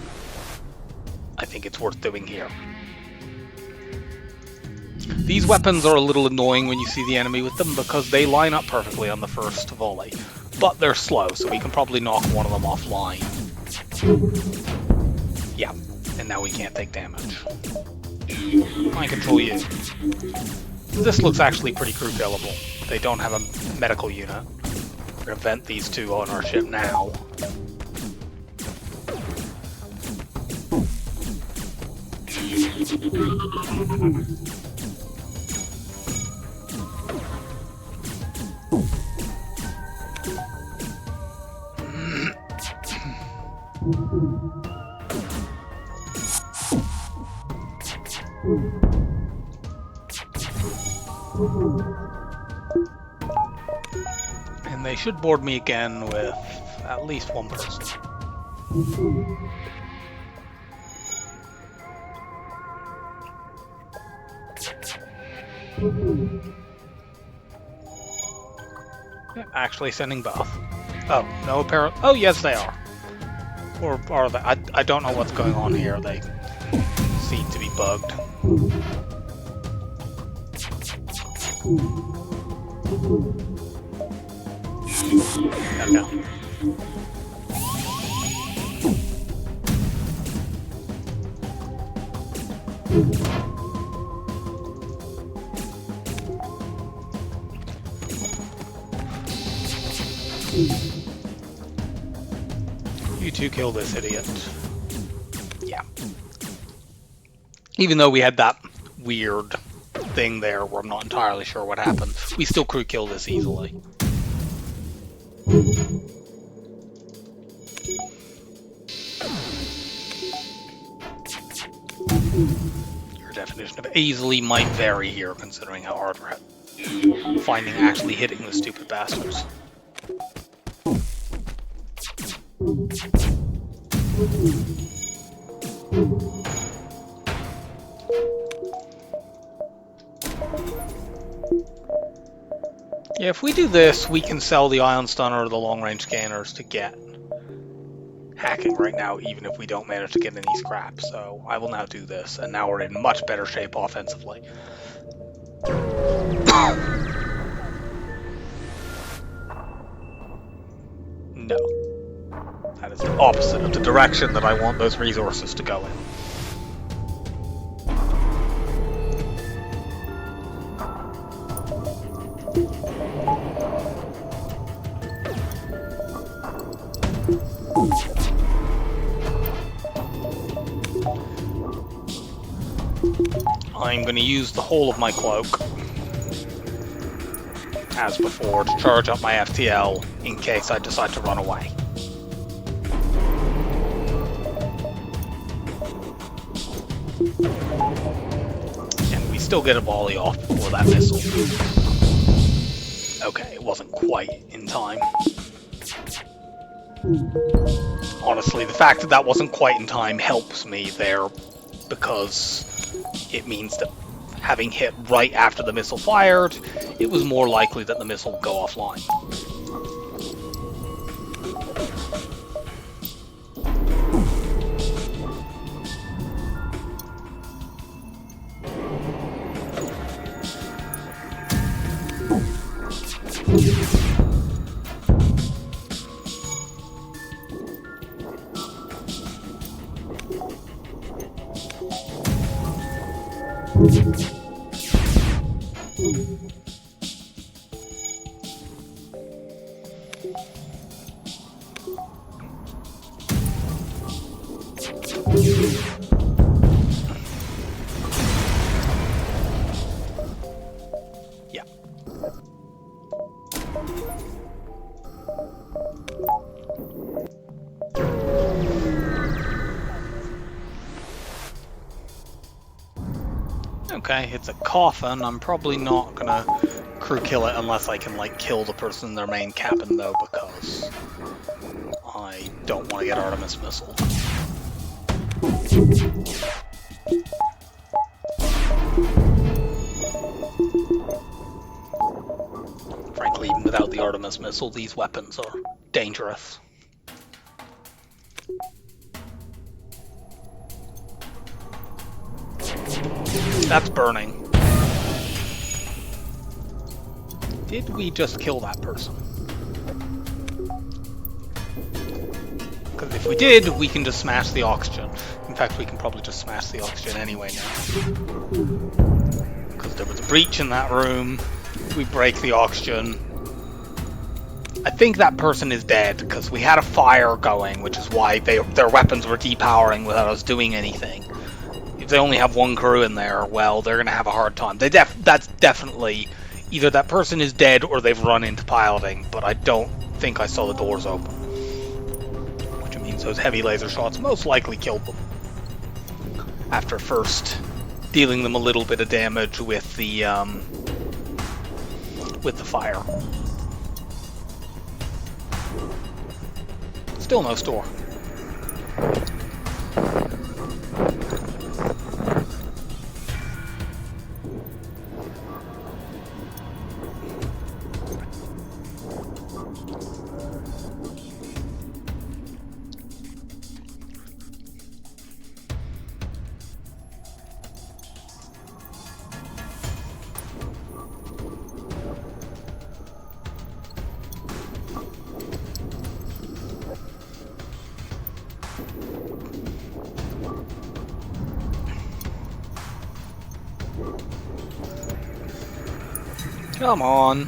I think it's worth doing here. These weapons are a little annoying when you see the enemy with them because they line up perfectly on the first volley. But they're slow, so we can probably knock one of them offline. Yeah, and now we can't take damage. I control you. This looks actually pretty crew killable. They don't have a medical unit. We're gonna vent these two on our ship now. And they should board me again with at least one person. Yeah, actually sending both. Oh, no apparent. Oh, yes, they are. Or are they? I don't know what's going on here. They seem to be bugged. Okay. You two kill this idiot. Yeah. Even though we had that weird thing there where I'm not entirely sure what happened, we still crew kill this easily. Your definition of easily might vary here, considering how hard we're finding actually hitting the stupid bastards. Yeah, if we do this, we can sell the ion stunner or the long-range scanners to get hacking right now, even if we don't manage to get any scrap. So I will now do this, and now we're in much better shape offensively. No. That is the opposite of the direction that I want those resources to go in. I'm going to use the whole of my cloak, as before, to charge up my FTL in case I decide to run away. And we still get a volley off before that missile. Okay, it wasn't quite in time. Honestly, the fact that that wasn't quite in time helps me there, because it means that having hit right after the missile fired, it was more likely that the missile would go offline. Yeah. Okay, it's a coffin. I'm probably not gonna crew kill it unless I can, like, kill the person in their main cabin, though, because I don't want to get Artemis missile. Frankly, even without the Artemis missile, these weapons are dangerous. That's burning. Did we just kill that person? Because if we did, we can just smash the oxygen. In fact, we can probably just smash the oxygen anyway now. Because there was a breach in that room. We break the oxygen. I think that person is dead, because we had a fire going, which is why their weapons were depowering without us doing anything. If they only have one crew in there, well, they're going to have a hard time. That's definitely... Either that person is dead or they've run into piloting, but I don't think I saw the doors open. Which means those heavy laser shots most likely killed them. After first dealing them a little bit of damage with the fire. Still no store. Come on.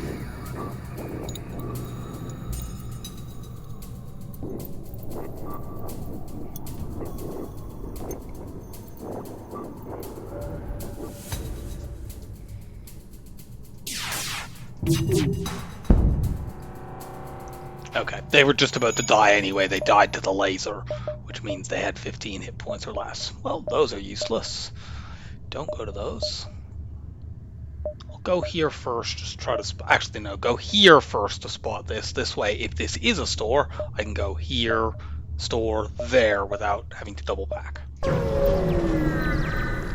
Okay, they were just about to die anyway. They died to the laser, which means they had 15 hit points or less. Well, those are useless. Don't go to those. I'll go here first, just try to... Actually, no, go here first to spot this. This way, if this is a store, I can go here, store, there, without having to double back.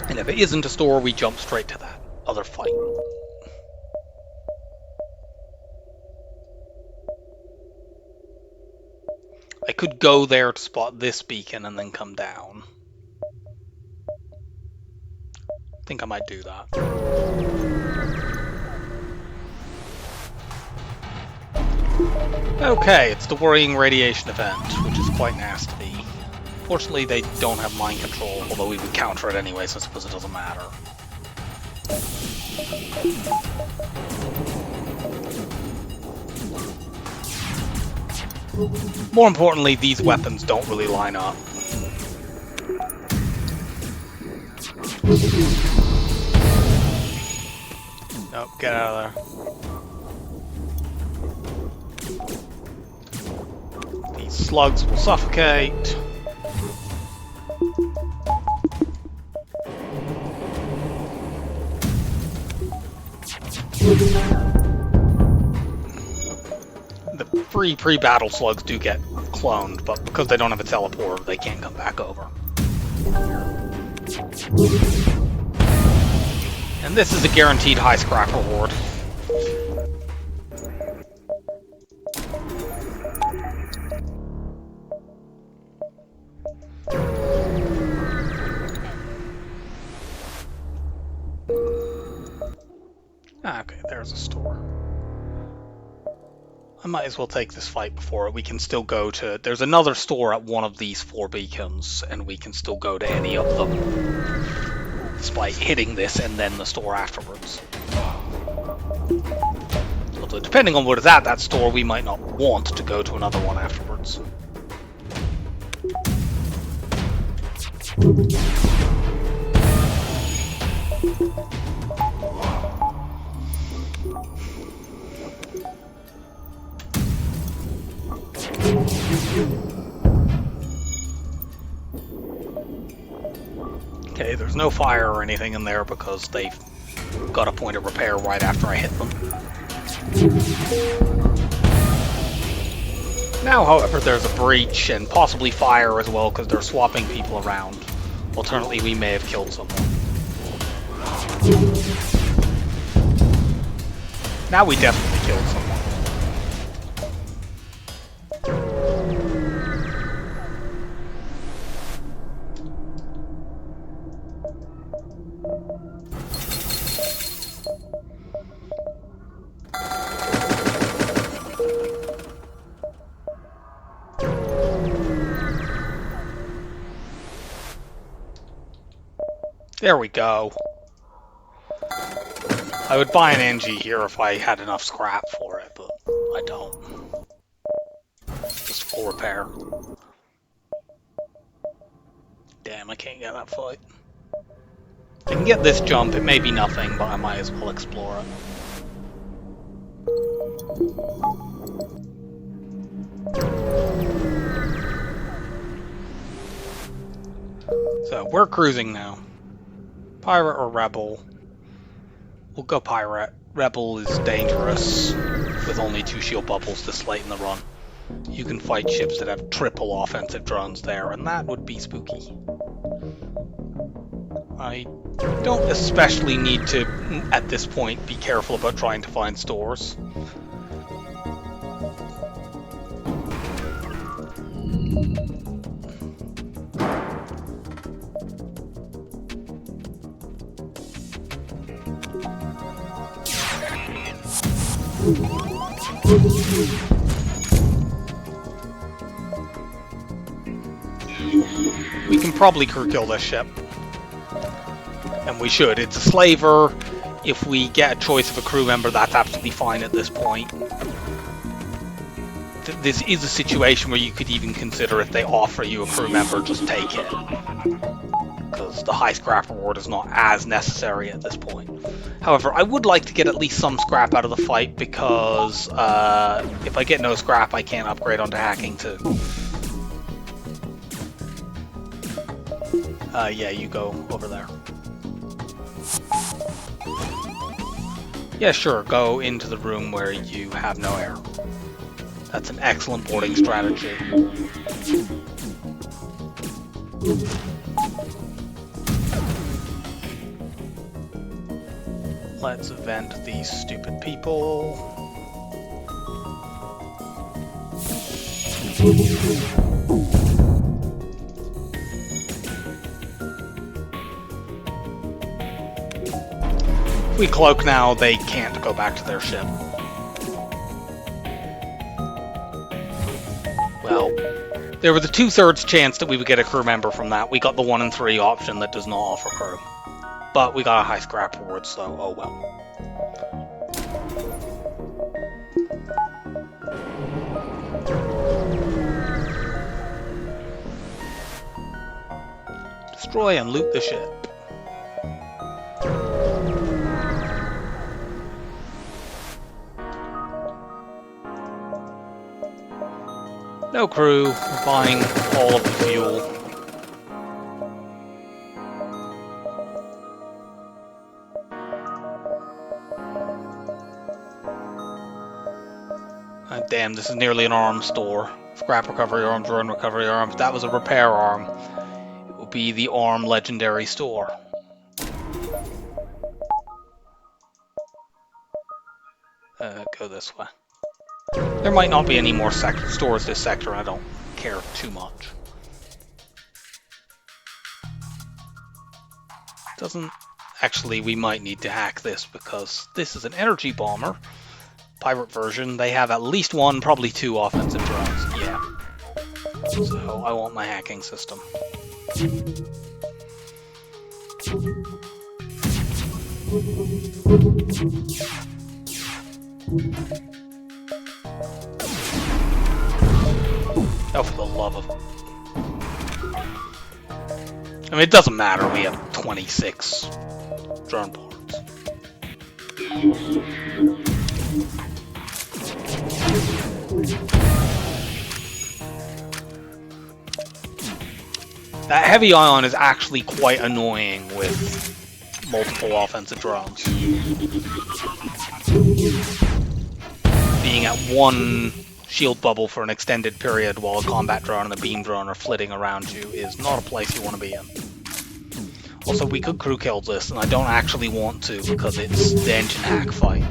And if it isn't a store, we jump straight to that other fight. I could go there to spot this beacon and then come down. I think I might do that. Okay, it's the worrying radiation event, which is quite nasty. Fortunately, they don't have mind control, although we would counter it anyway, so I suppose it doesn't matter. More importantly, these weapons don't really line up. Nope, get out of there. These slugs will suffocate. The free pre-battle slugs do get cloned, but because they don't have a teleporter, they can't come back over. And this is a guaranteed high scrap reward. Ah, okay, there's a store. I might as well take this fight before we can still go to... There's another store at one of these 4 beacons, and we can still go to any of them. despite hitting this and then the store afterwards. Although depending on what is at that store, we might not want to go to another one afterwards. Okay, there's no fire or anything in there because they've got a point of repair right after I hit them. Now, however, there's a breach and possibly fire as well because they're swapping people around. Alternately, we may have killed someone. Now we definitely killed someone. There we go. I would buy an NG here if I had enough scrap for it, but I don't. Just full repair. Damn, I can't get that fight. I can get this jump, it may be nothing, but I might as well explore it. So, we're cruising now. Pirate or Rebel? We'll go Pirate. Rebel is dangerous, with only 2 shield bubbles this late in the run. You can fight ships that have triple offensive drones there, and that would be spooky. I don't especially need to, at this point, be careful about trying to find stores. We can probably crew kill this ship. And we should. It's a slaver. If we get a choice of a crew member, that's absolutely fine at this point. This is a situation where you could even consider if they offer you a crew member, just take it. Because the high scrap reward is not as necessary at this point. However, I would like to get at least some scrap out of the fight because if I get no scrap, I can't upgrade onto hacking too. Yeah, you go over there. Yeah, sure, go into the room where you have no air. That's an excellent boarding strategy. Let's vent these stupid people. If we cloak now, they can't go back to their ship. Well, there was a 2/3 chance that we would get a crew member from that. We got the 1 in 3 option that does not offer crew. But we got a high scrap reward, so oh well. Destroy and loot the ship. No crew, we're buying all of the fuel. Damn, this is nearly an arms store. Scrap recovery arms, run recovery arms. If that was a repair arm, it would be the arm legendary store. Go this way. There might not be any more stores this sector, I don't care too much. Doesn't... Actually, we might need to hack this because this is an energy bomber. Pirate version, they have at least 1, probably 2 offensive drones. Yeah. So I want my hacking system. Oh, for the love of... I mean, it doesn't matter, we have 26 drone parts. That heavy ion is actually quite annoying with multiple offensive drones. Being at one shield bubble for an extended period while a combat drone and a beam drone are flitting around you is not a place you want to be in. Also, we could crew kill this, and I don't actually want to because it's the engine hack fight.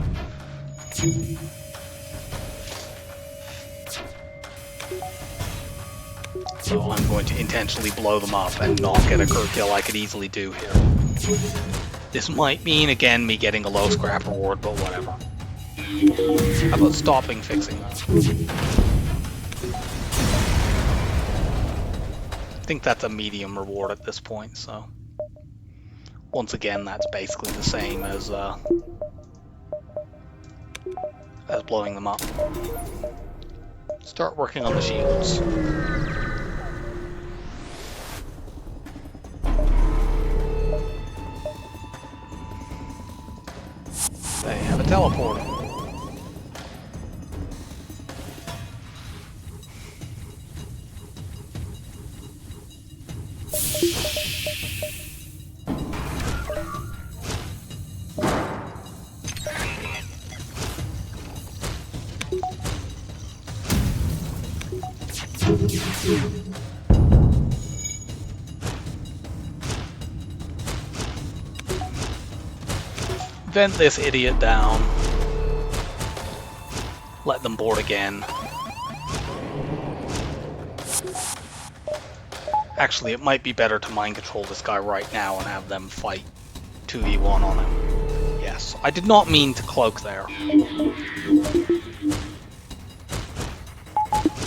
So I'm going to intentionally blow them up and not get a crew kill I could easily do here. This might mean, again, me getting a low scrap reward, but whatever. How about stopping fixing that? I think that's a medium reward at this point, so... Once again, that's basically the same as blowing them up. Start working on the shields. They have a teleporter. Vent this idiot down. Let them board again. Actually, it might be better to mind control this guy right now and have them fight 2v1 on him. Yes, I did not mean to cloak there.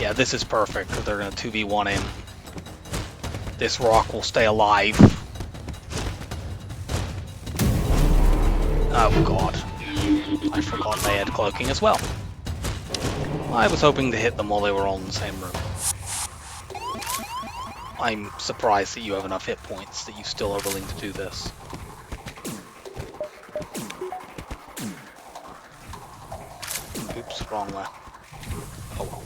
Yeah, this is perfect because they're going to 2v1 him. This rock will stay alive. Oh god. I forgot they had cloaking as well. I was hoping to hit them while they were all in the same room. I'm surprised that you have enough hit points that you still are willing to do this. Oops, wrong way. Oh well.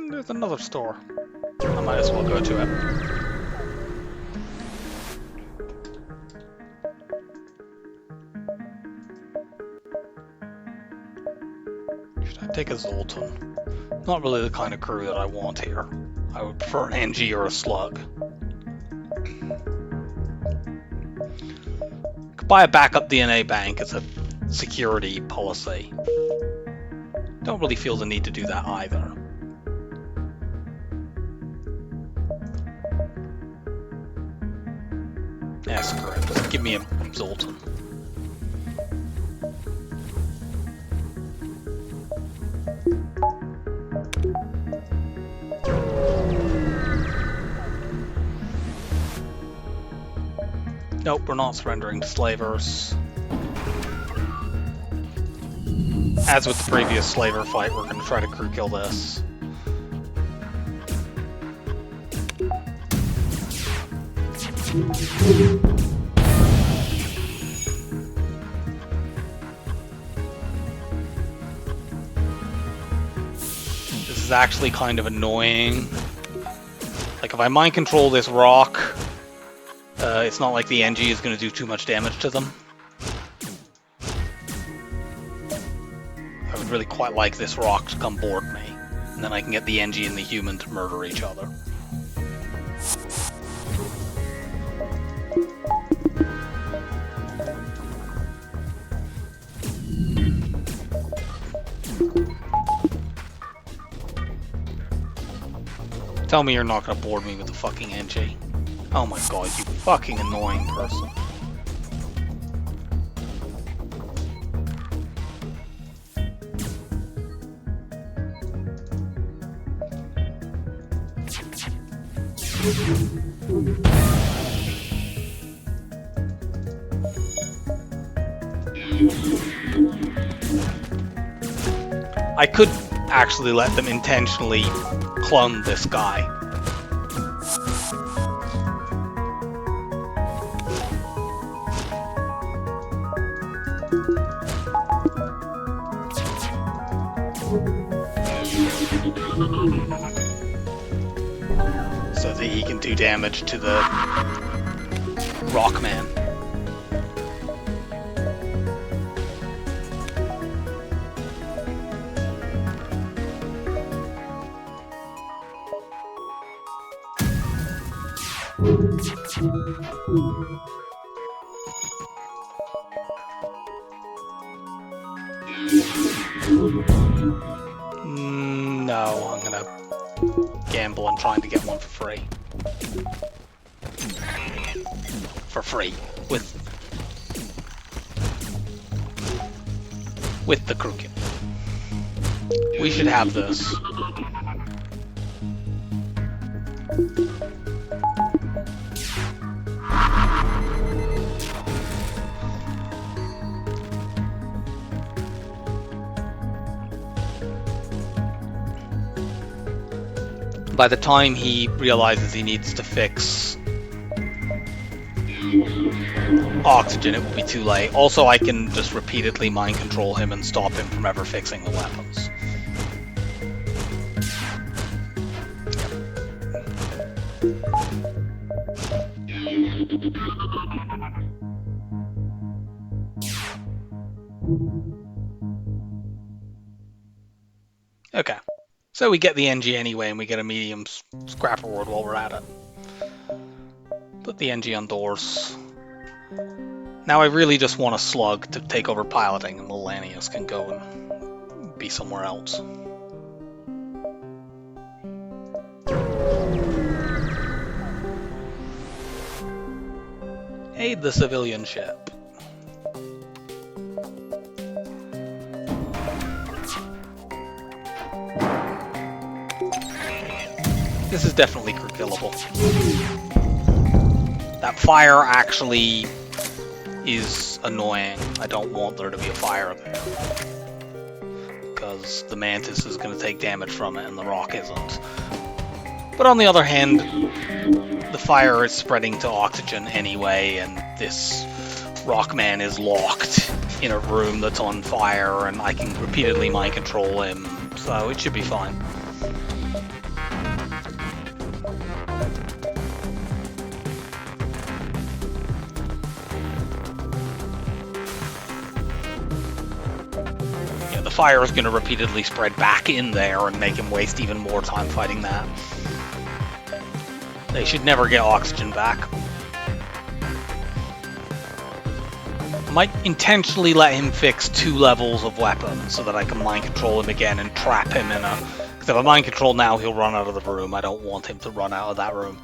There's another store. I might as well go to it. Should I take a Zoltan? Not really the kind of crew that I want here. I would prefer an NG or a slug. Could buy a backup DNA bank as a security policy. Don't really feel the need to do that either. Yeah, screw it. Just give me a Zoltan. Nope, we're not surrendering to slavers. As with the previous slaver fight, we're going to try to crew kill this. This is actually kind of annoying. Like, if I mind control this rock, it's not like the NG is going to do too much damage to them. I would really quite like this rock to come board me, and then I can get the NG and the human to murder each other. Tell me you're not going to board me with the fucking NG. Oh my god, you fucking annoying person. I could actually let them intentionally clone this guy. So that he can do damage to the Rockman. No, I'm gonna gamble on trying to get one for free. For free. With the crooked. We should have this. By the time he realizes he needs to fix oxygen, it will be too late. Also, I can just repeatedly mind control him and stop him from ever fixing the weapons. Okay. So we get the NG anyway, and we get a medium scrap reward while we're at it. Put the NG on doors. Now I really just want a slug to take over piloting, and Melanius can go and be somewhere else. Aid the civilian ship. This is definitely killable. That fire actually is annoying. I don't want there to be a fire there. Because the Mantis is going to take damage from it and the Rock isn't. But on the other hand, the fire is spreading to oxygen anyway, and this Rockman is locked in a room that's on fire, and I can repeatedly mind control him, so it should be fine. The fire is going to repeatedly spread back in there and make him waste even more time fighting that. They should never get oxygen back. I might intentionally let him fix 2 levels of weapons so that I can mind control him again and trap him in a... Because if I mind control now, he'll run out of the room. I don't want him to run out of that room.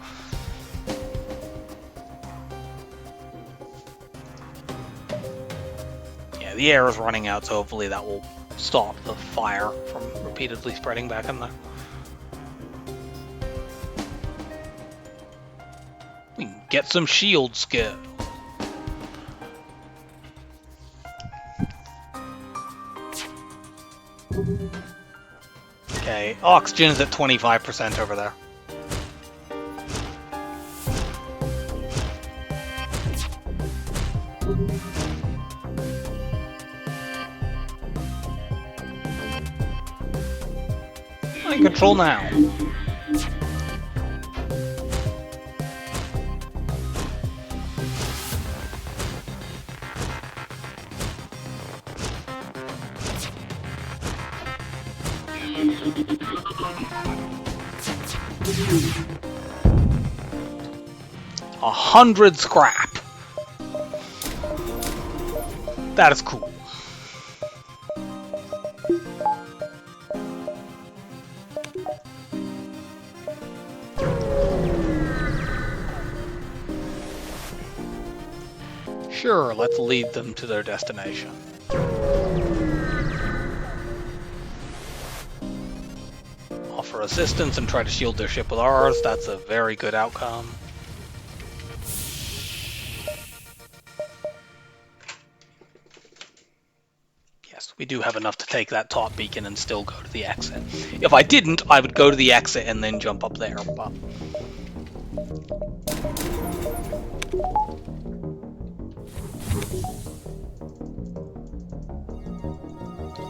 Yeah, the air is running out, so hopefully that will stop the fire from repeatedly spreading back in there. We can get some shield skill. Okay, oxygen is at 25% over there. Mind control now. A 100 scrap. That is cool. Sure, let's lead them to their destination. Offer assistance and try to shield their ship with ours. That's a very good outcome. Yes, we do have enough to take that top beacon and still go to the exit. If I didn't, I would go to the exit and then jump up there, but...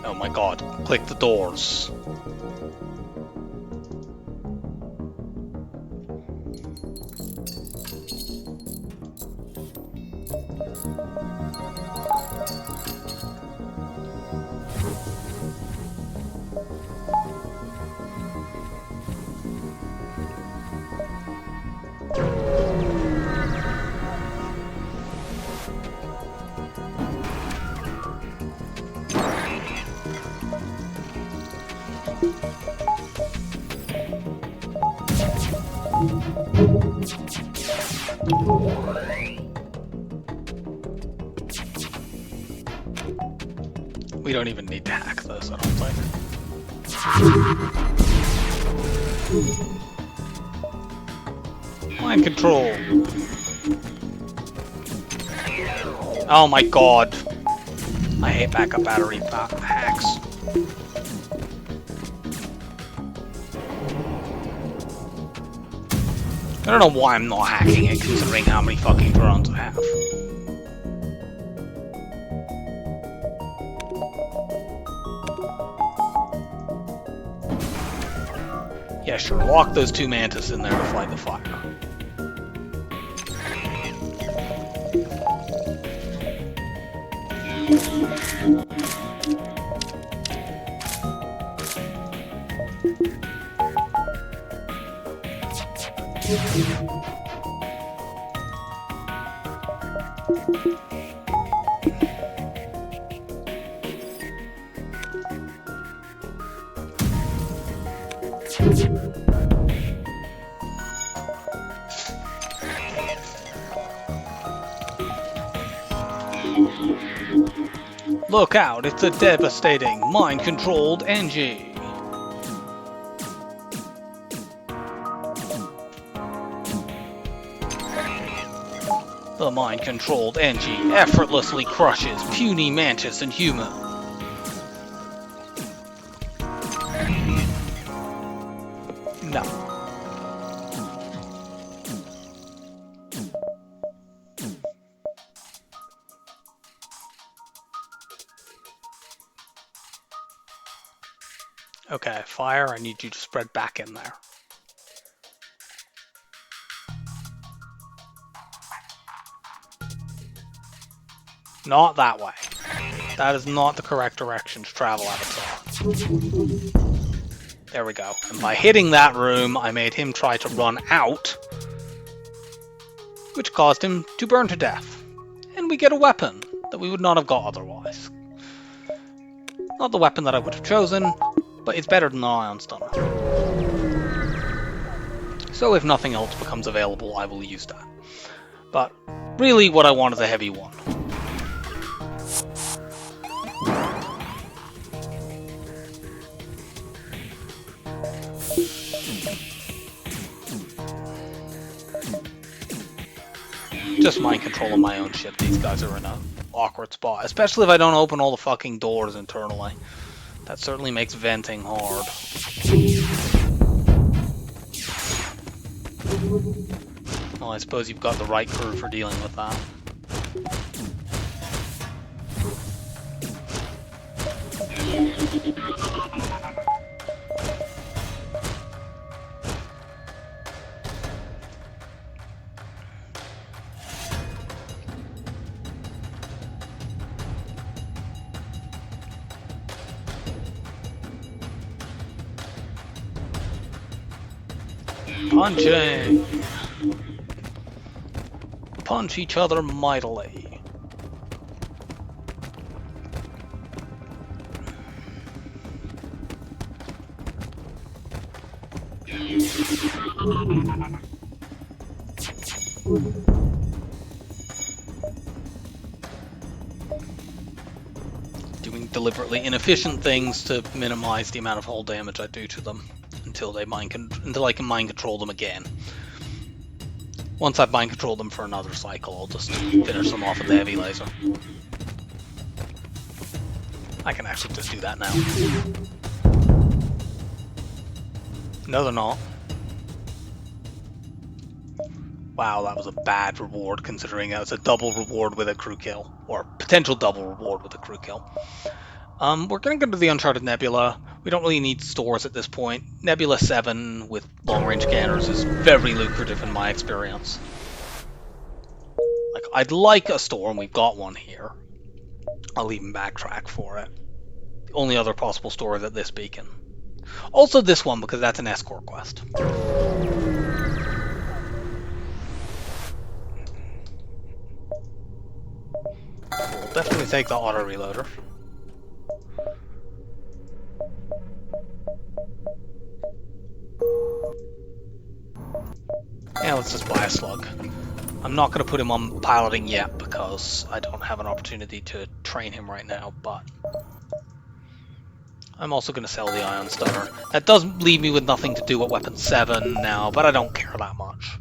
Oh my god, click the doors. We don't even need to hack this, I don't think. Mind control. Oh my god. I hate backup battery hacks. I don't know why I'm not hacking it, considering how many fucking drones I have. Yeah, sure, lock those two mantis in there to fight the fire. Look out, it's a devastating, mind-controlled NG. The mind-controlled NG effortlessly crushes puny mantis and human. No. Okay, fire, I need you to spread back in there. Not that way. That is not the correct direction to travel, Avatar. There we go. And by hitting that room, I made him try to run out, which caused him to burn to death. And we get a weapon that we would not have got otherwise. Not the weapon that I would have chosen, but it's better than the Ion Stunner. So if nothing else becomes available, I will use that. But really what I want is a heavy one. Just mind controlling my own ship. These guys are in an awkward spot, especially if I don't open all the fucking doors internally. That certainly makes venting hard. Well, I suppose you've got the right crew for dealing with that. Punching! Punch each other mightily. deliberately inefficient things to minimize the amount of hull damage I do to them until I can mind control them again. Once I've mind controlled them for another cycle, I'll just finish them off with the heavy laser. I can actually just do that now. No, they're not. Wow, that was a bad reward considering it was a double reward with a crew kill. Or potential double reward with a crew kill. We're going to go to the Uncharted Nebula. We don't really need stores at this point. Nebula 7 with long-range scanners is very lucrative in my experience. Like, I'd like a store, and we've got one here. I'll even backtrack for it. The only other possible store is at this beacon. Also this one, because that's an escort quest. We'll definitely take the auto reloader. Yeah, let's just buy a slug. I'm not going to put him on piloting yet because I don't have an opportunity to train him right now, but I'm also going to sell the ion stunner. That does leave me with nothing to do at weapon 7 now, but I don't care that much.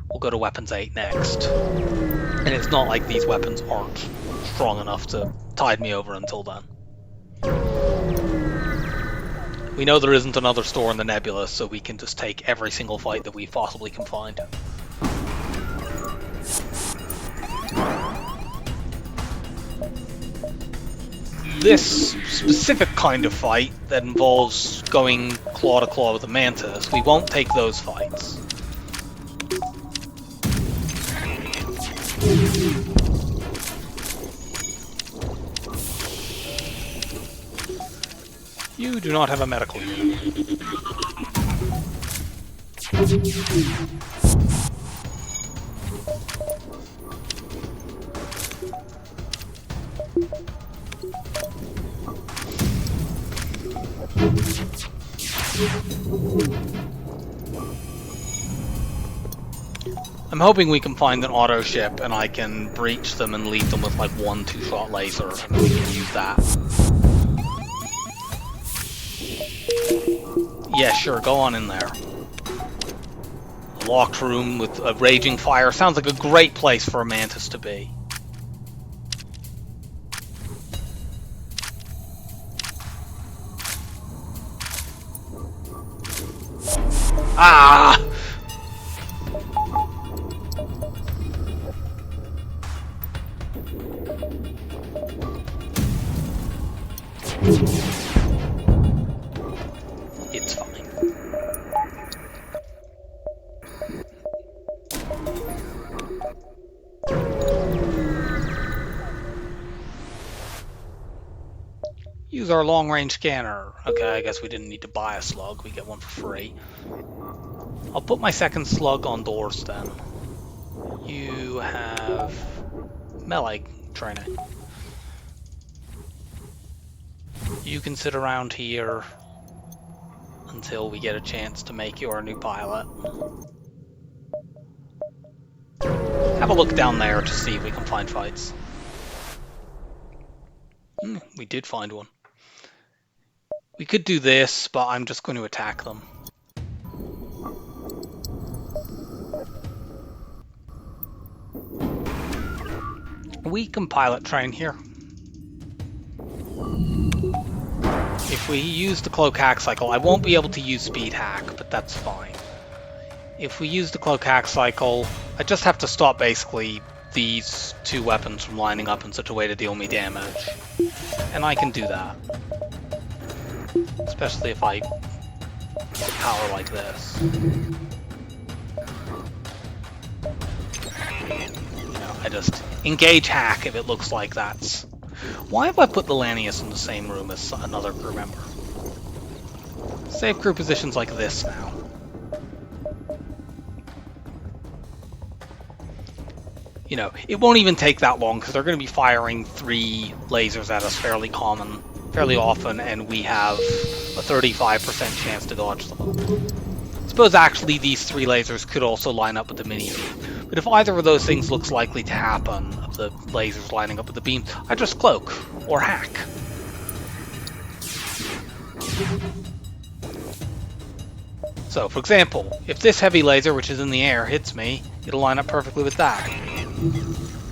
We'll go to weapons 8 next. And it's not like these weapons aren't strong enough to tide me over until then. We know there isn't another store in the Nebula, so we can just take every single fight that we possibly can find. This specific kind of fight that involves going claw to claw with the Mantis, we won't take those fights. You do not have a medical unit. I'm hoping we can find an auto ship and I can breach them and leave them with like one 2-shot laser and we can use that. Yeah, sure, go on in there. A locked room with a raging fire sounds like a great place for a Mantis to be. Ah! It's fine. Use our long-range scanner. Okay, I guess we didn't need to buy a slug. We get one for free. I'll put my second slug on doors then. You have melee training. You can sit around here until we get a chance to make you our new pilot. Have a look down there to see if we can find fights. We did find one. We could do this, but I'm just going to attack them. We can pilot train here. If we use the cloak hack cycle, I won't be able to use speed hack, but that's fine. If we use the cloak hack cycle, I just have to stop basically these two weapons from lining up in such a way to deal me damage. And I can do that. Especially if I power like this. You know, I just engage hack if it looks like that's... Why have I put the Lanius in the same room as another crew member? Save crew positions like this now. You know, it won't even take that long because they're going to be firing 3 lasers at us fairly often, and we have a 35% chance to dodge them. I suppose actually these 3 lasers could also line up with the mini-beam, but if either of those things looks likely to happen, of the lasers lining up with the beam, I just cloak or hack. So, for example, if this heavy laser, which is in the air, hits me, it'll line up perfectly with that.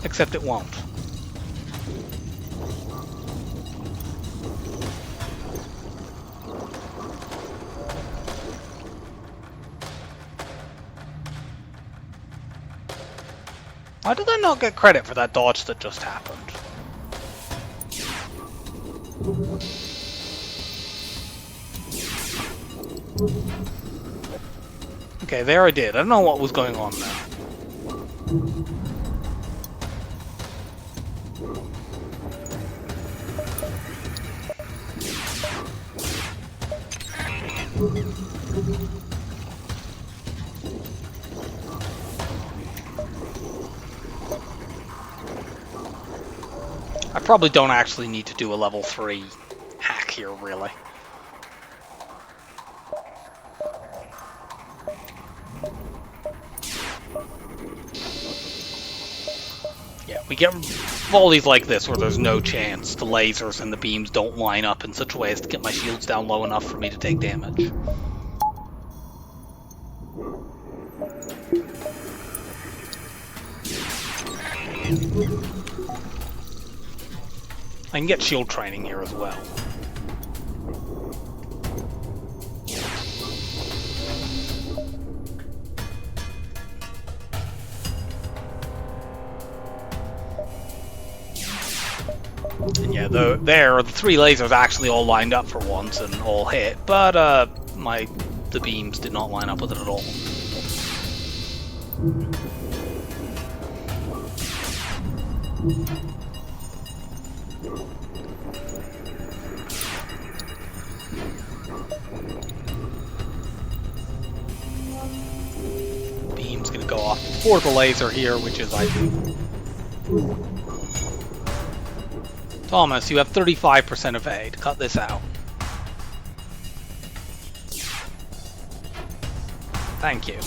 Except it won't. Why did I not get credit for that dodge that just happened? Okay, there I did. I don't know what was going on there. I probably don't actually need to do a level 3 hack here, really. Yeah, we get volleys like this where there's no chance. The lasers and the beams don't line up in such a way as to get my shields down low enough for me to take damage. I can get shield training here as well. And yeah, the 3 lasers actually all lined up for once and all hit, but the beams did not line up with it at all. Beam's gonna go off before the laser here, which is ideal. Thomas, you have 35% evade. Cut this out. Thank you.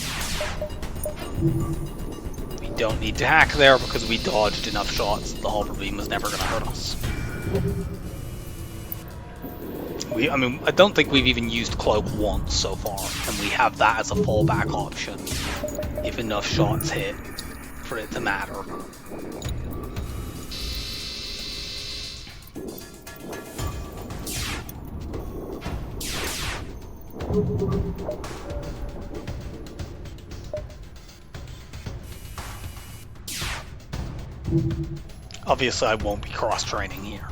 We don't need to hack there because we dodged enough shots. The Halber beam was never going to hurt us. I don't think we've even used Cloak once so far, and we have that as a fallback option if enough shots hit for it to matter. Obviously, I won't be cross-training here.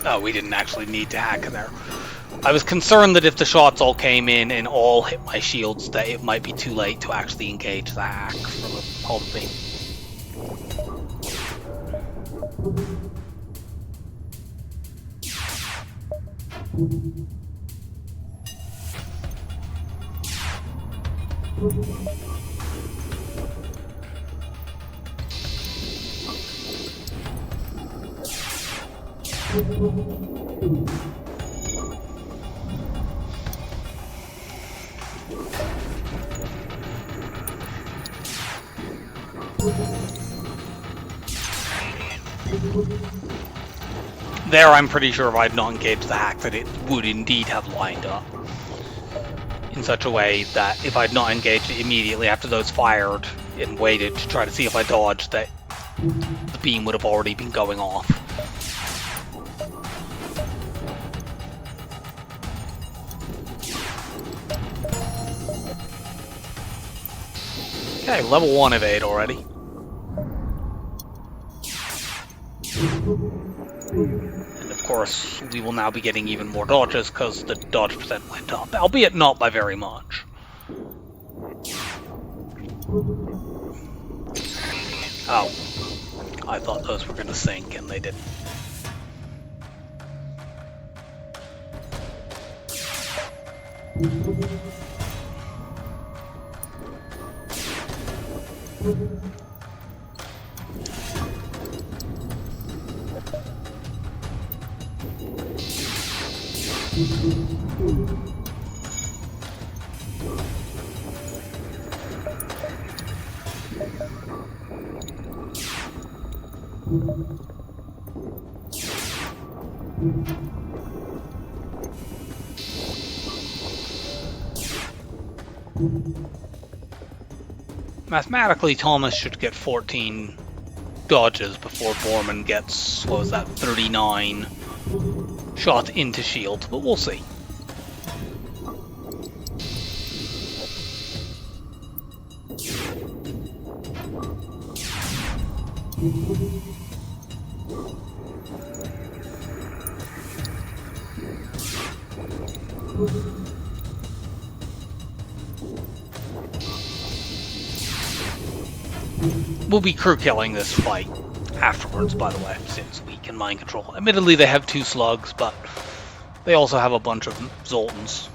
Oh, we didn't actually need to hack there. I was concerned that if the shots all came in and all hit my shields, that it might be too late to actually engage the hack for the Halber beam. There, I'm pretty sure if I had not engaged the hack that it would indeed have lined up in such a way that if I had not engaged it immediately after those fired and waited to try to see if I dodged, that the beam would have already been going off. Okay, level 1 evade already. And of course, we will now be getting even more dodges because the dodge percent went up, albeit not by very much. Oh, I thought those were going to sink and they didn't. Mathematically, Thomas should get 14 dodges before Borman gets, what was that, 39 shots into shield, but we'll see. We'll be crew killing this fight afterwards, by the way, since we can mind control. Admittedly, they have 2 slugs, but they also have a bunch of Zoltans.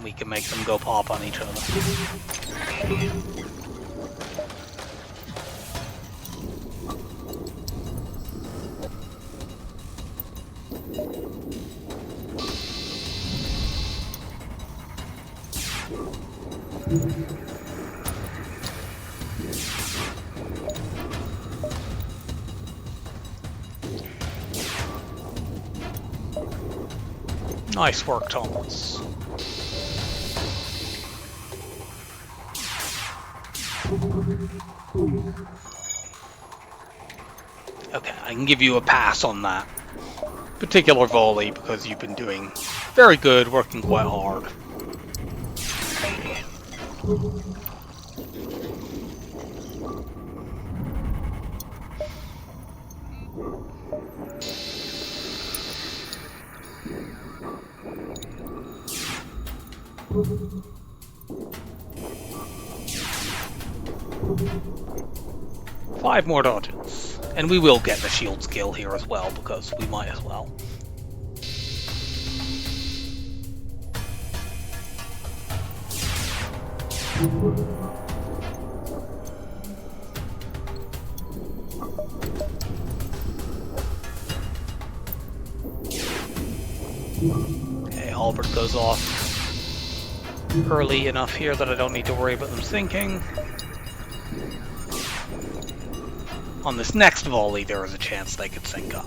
We can make them go pop on each other. Nice work, Thomas. Okay, I can give you a pass on that particular volley because you've been doing very good, working quite hard. Five more dodges, and we will get the shield skill here as well because we might as well. Okay, Halberd goes off early enough here that I don't need to worry about them sinking. On this next volley, there is a chance they could sink up.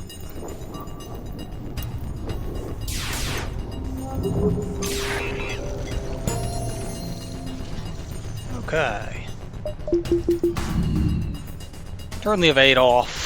Okay. Turn the evade off.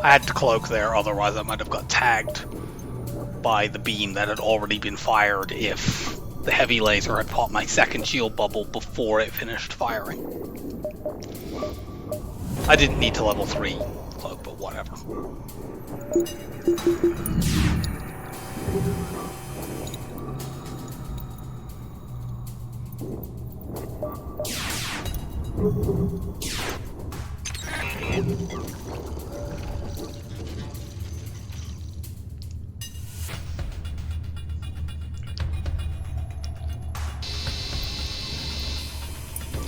I had to cloak there, otherwise I might have got tagged by the beam that had already been fired if the heavy laser had popped my second shield bubble before it finished firing. I didn't need to level 3 cloak, but whatever.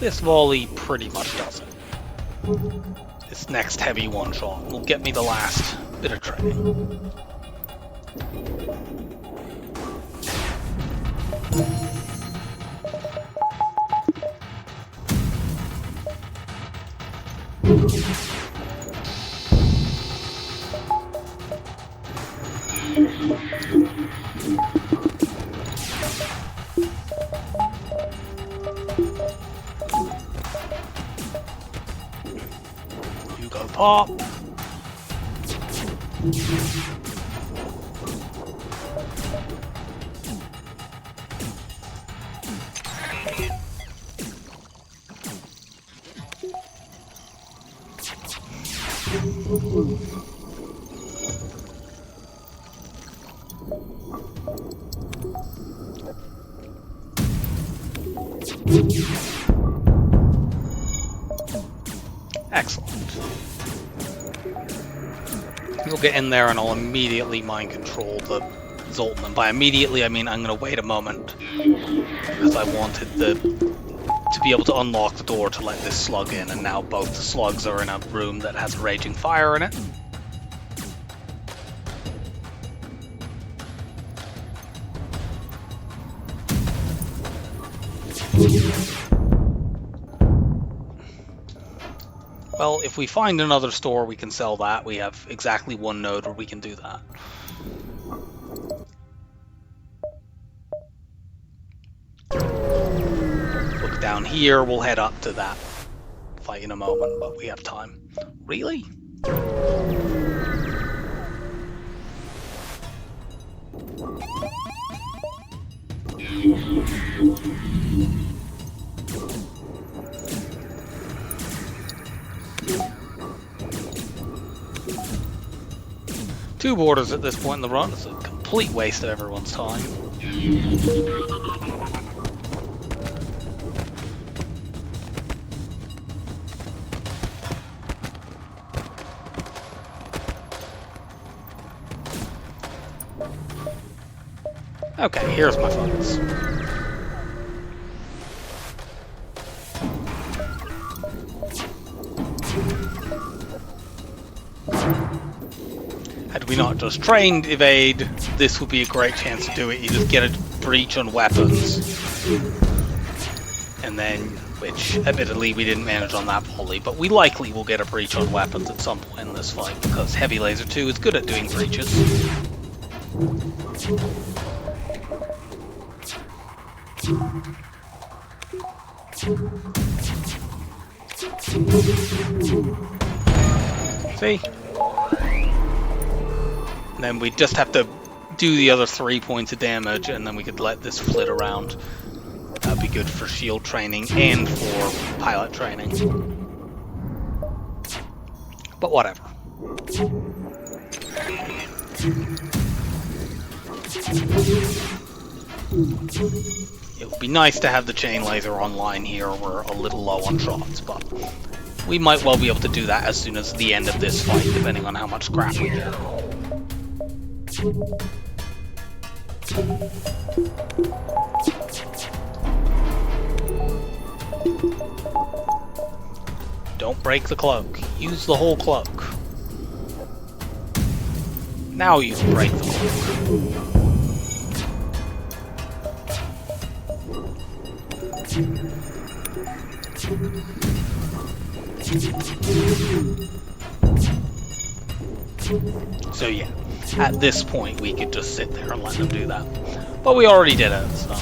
This volley pretty much does it. This next heavy one-shot will get me the last bit of training. You go pop. Excellent. We'll get in there and I'll immediately mind control the Zoltan. And by immediately, I mean I'm going to wait a moment, because I wanted to be able to unlock the door to let this slug in, and now both the slugs are in a room that has a raging fire in it. Well, if we find another store, we can sell that. We have exactly one node where we can do that. Look down here, we'll head up to that fight in a moment, but we have time. Really? Two borders at this point in the run is a complete waste of everyone's time. Okay, here's my funds. Had we not just trained evade, this would be a great chance to do it. You just get a breach on weapons. And then, which admittedly we didn't manage on that volley, but we likely will get a breach on weapons at some point in this fight, because Heavy Laser 2 is good at doing breaches. See? And then we just have to do the other 3 points of damage, and then we could let this flit around. That'd be good for shield training and for pilot training. But whatever. It would be nice to have the chain laser online here. We're a little low on shots, but we might well be able to do that as soon as the end of this fight, depending on how much scrap we get. Don't break the cloak. Use the whole cloak. Now you can break the cloak. So yeah, at this point we could just sit there and let them do that. But we already did it, so...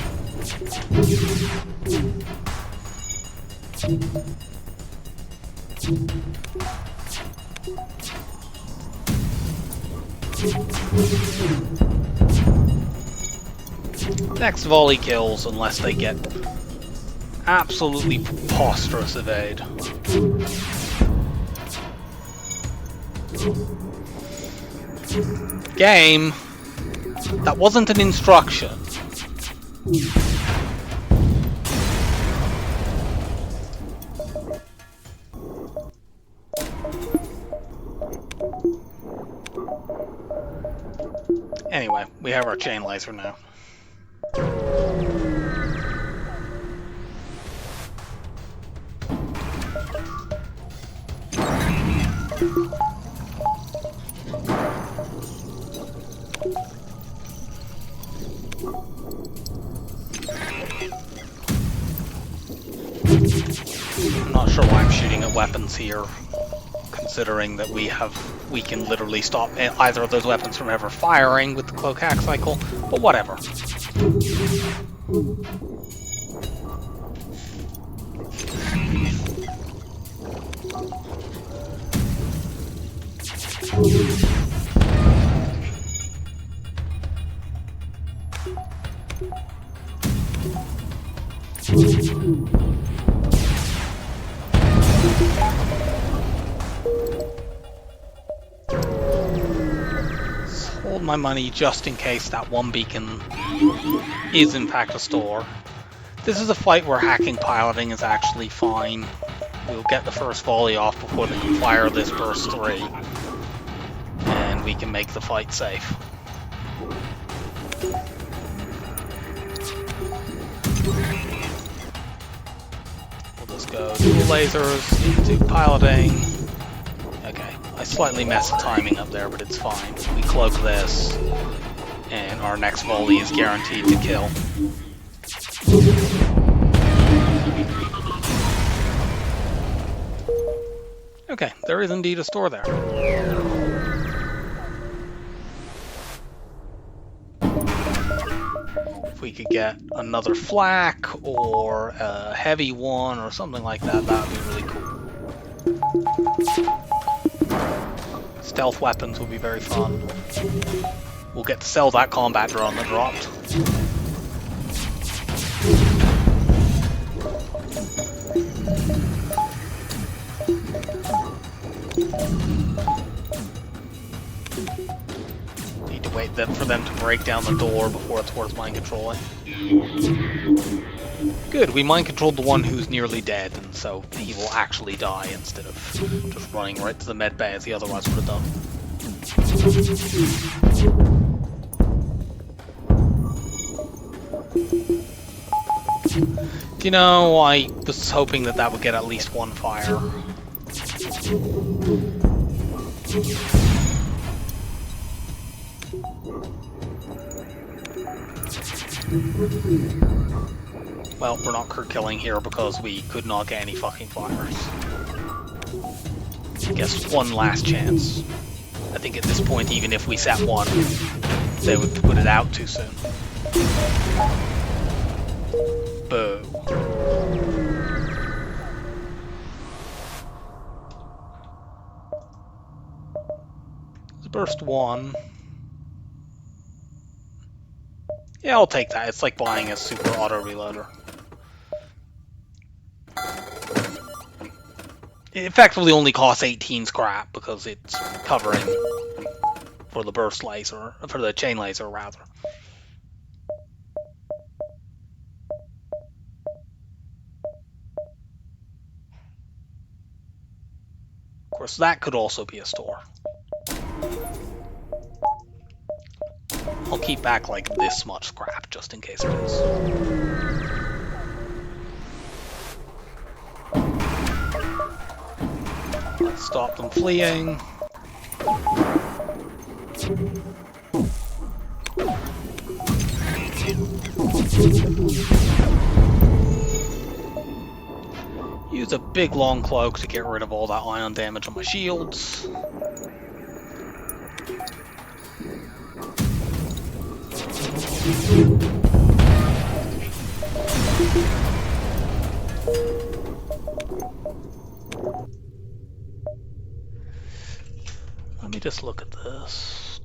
Next volley kills unless they get absolutely preposterous evade. Game, that wasn't an instruction. Anyway, we have our chain laser now. I'm not sure why I'm shooting at weapons here, considering that we can literally stop either of those weapons from ever firing with the cloak hack cycle, but whatever. hold my money just in case that one beacon is in fact a store. This is a fight where hacking piloting is actually fine. We'll get the first volley off before they can fire this burst 3. And we can make the fight safe. We'll just go dual lasers into piloting. Okay, I slightly messed the timing up there, but it's fine. We cloak this, and our next volley is guaranteed to kill. Okay, there is indeed a store there. If we could get another flak or a heavy one or something like that, that would be really cool. Stealth weapons would be very fun. We'll get to sell that combat drone that dropped. Need to wait for them to break down the door before it's worth mind controlling. Good, we mind controlled the one who's nearly dead, and so he will actually die instead of just running right to the med bay as he otherwise would have done. You know, I was hoping that that would get at least one fire. Well, we're not Kirk killing here because we could not get any fucking fires. I guess one last chance. I think at this point, even if we set one, they would put it out too soon. Boo. Burst 1. Yeah, I'll take that. It's like buying a super auto reloader. It effectively only costs 18 scrap because it's covering for the burst laser, for the chain laser rather. Of course, that could also be a store. I'll keep back like this much scrap just in case it is. Let's stop them fleeing. Use a big long cloak to get rid of all that ion damage on my shields. Let me just look at this.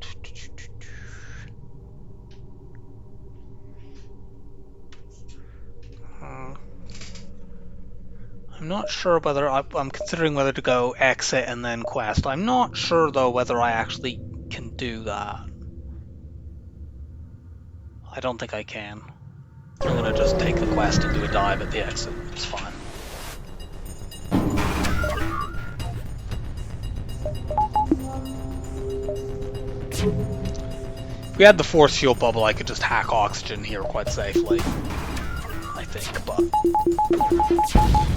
I'm not sure whether I'm considering whether to go exit and then quest. I'm not sure though whether I actually can do that. I don't think I can. I'm gonna just take the quest and do a dive at the exit. It's fine. If we had the force shield bubble, I could just hack oxygen here quite safely. I think, but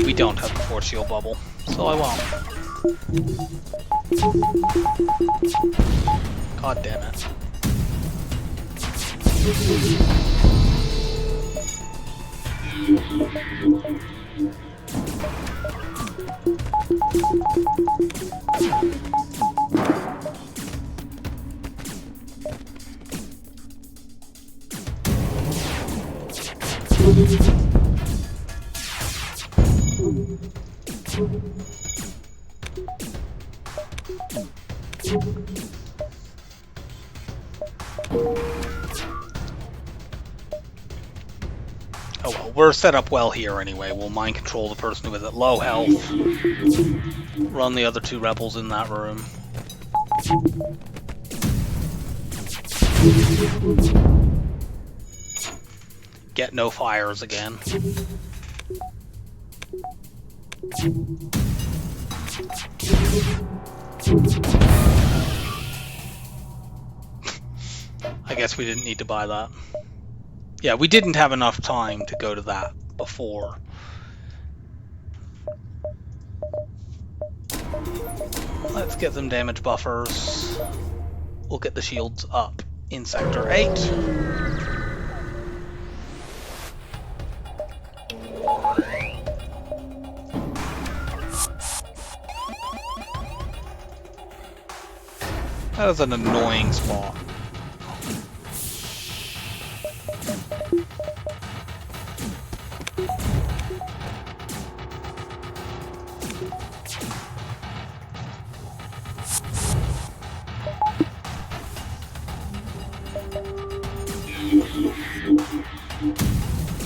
we don't have the force shield bubble, so I won't. God damn it. Oh well, we're set up well here anyway. We'll mind control the person who is at low health. Run the other two rebels in that room. Get no fires again. I guess we didn't need to buy that. Yeah, we didn't have enough time to go to that before. Let's get some damage buffers. We'll get the shields up in Sector 8. That was an annoying spot.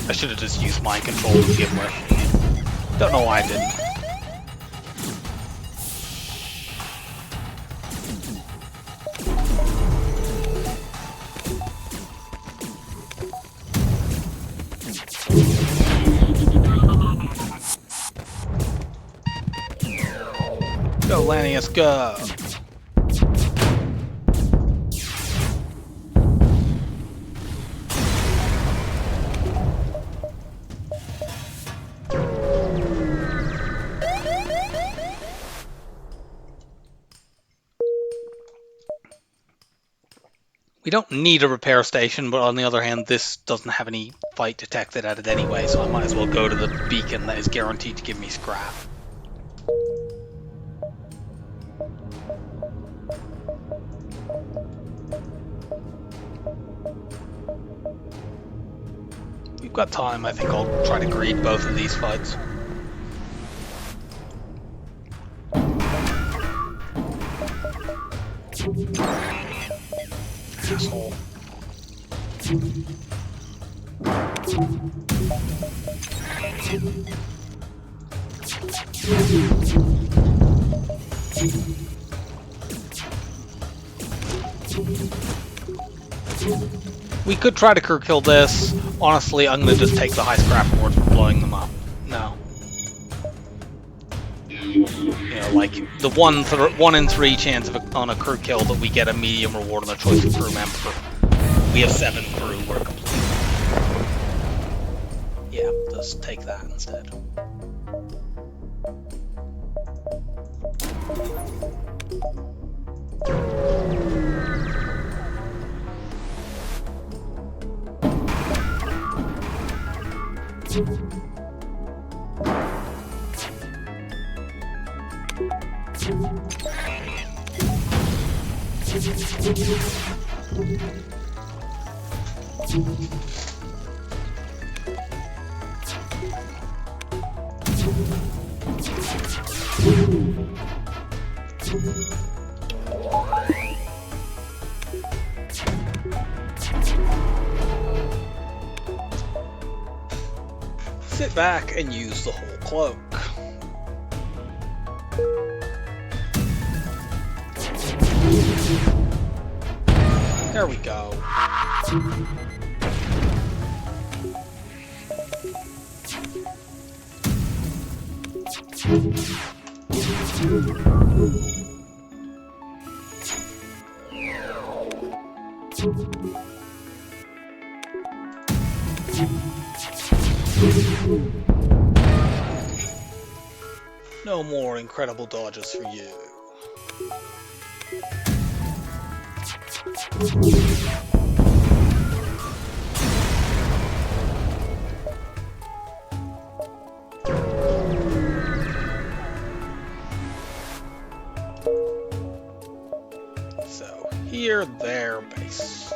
I should have just used mind control to begin with. Don't know why I didn't. Go, Lanius, go! We don't need a repair station, but on the other hand, this doesn't have any fight detected at it anyway, so I might as well go to the beacon that is guaranteed to give me scrap. We've got time. I think I'll try to greed both of these fights. Asshole. We could try to crew kill this. Honestly, I'm gonna just take the high scrap rewards for blowing them up. No. You know, like the 1 in 3 chance of on a crew kill that we get a medium reward on the choice of crew member. We have 7 crew, we're complete. Yeah, just take that instead. Sit back and use the whole cloak. There we go. No more incredible dodges for you. So, here, there, base.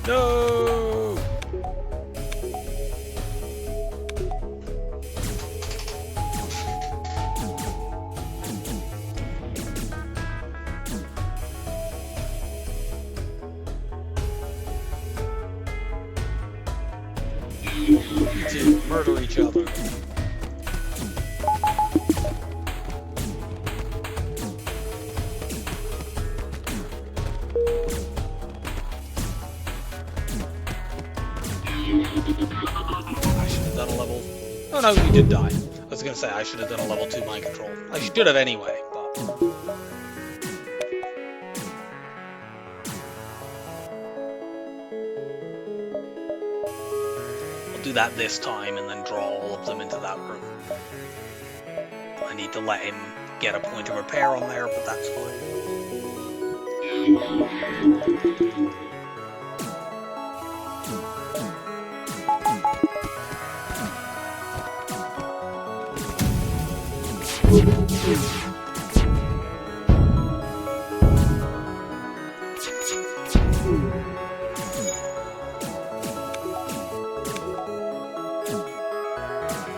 No! To murder each other. I should have done a level... Oh no, you did die. I was gonna say I should have done a level 2 mind control. I should have anyway, but... I'll do that this time and then draw all of them into that room. I need to let him get a point of repair on there, but that's fine.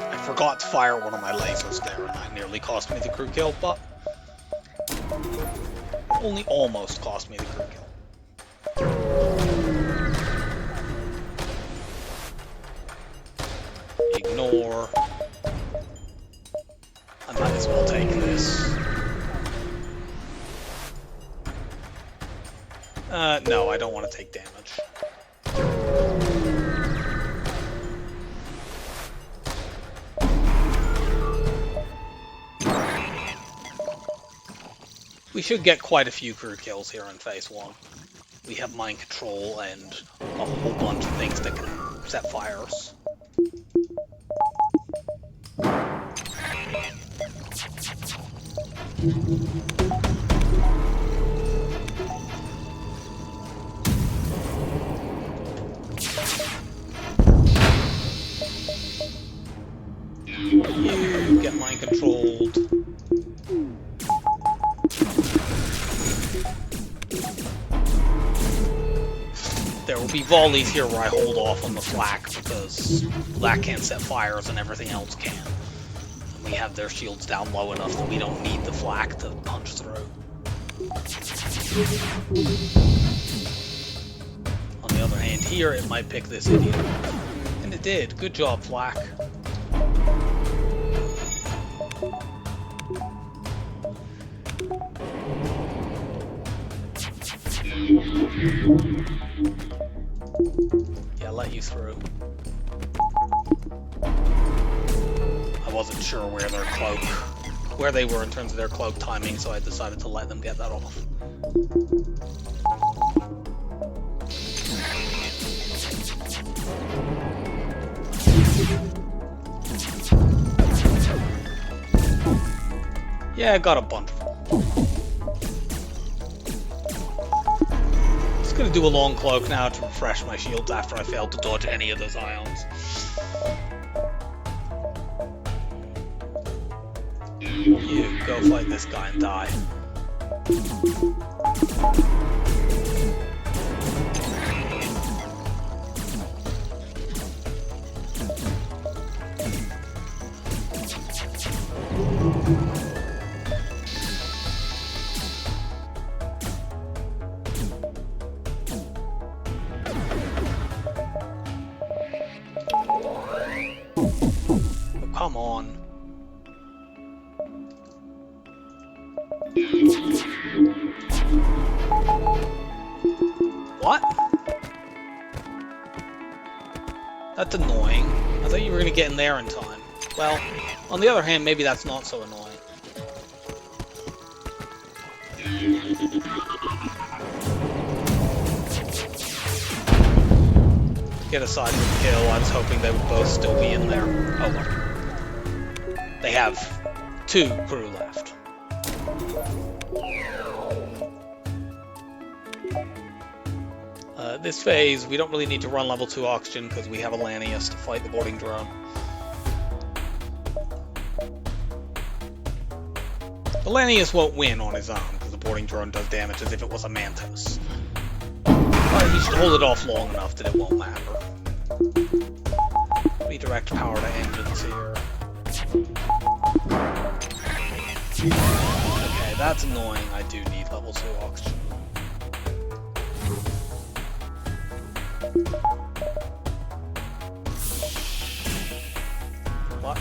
I forgot to fire one of my lasers there, and that nearly cost me the crew kill, but only almost cost me the crew kill. Ignore. I might as well take this. No, I don't want to take damage. We should get quite a few crew kills here in Phase 1. We have mind control and a whole bunch of things that can set fires. You get mind controlled. There will be volleys here where I hold off on the flak because flak can't set fires and everything else can. And we have their shields down low enough that we don't need the flak to punch through. On the other hand, here it might pick this idiot. And it did. Good job, flak. Yeah, let you through. I wasn't sure where they were in terms of their cloak timing, so I decided to let them get that off. Yeah, I got a bunch of them. Just gonna do a long cloak now to refresh my shields after I failed to dodge any of those ions. You go fight this guy and die. Come on. What? That's annoying. I thought you were gonna get in there in time. Well, on the other hand, maybe that's not so annoying. Get aside from the kill, I was hoping they would both still be in there. Oh well. They have 2 crew left. This phase, we don't really need to run level 2 oxygen because we have a Lanius to fight the boarding drone. Valenius won't win on his own, because the boarding drone does damage as if it was a Mantis. But he should hold it off long enough that it won't matter. Redirect power to engines here. Okay, that's annoying. I do need level 2 oxygen. What?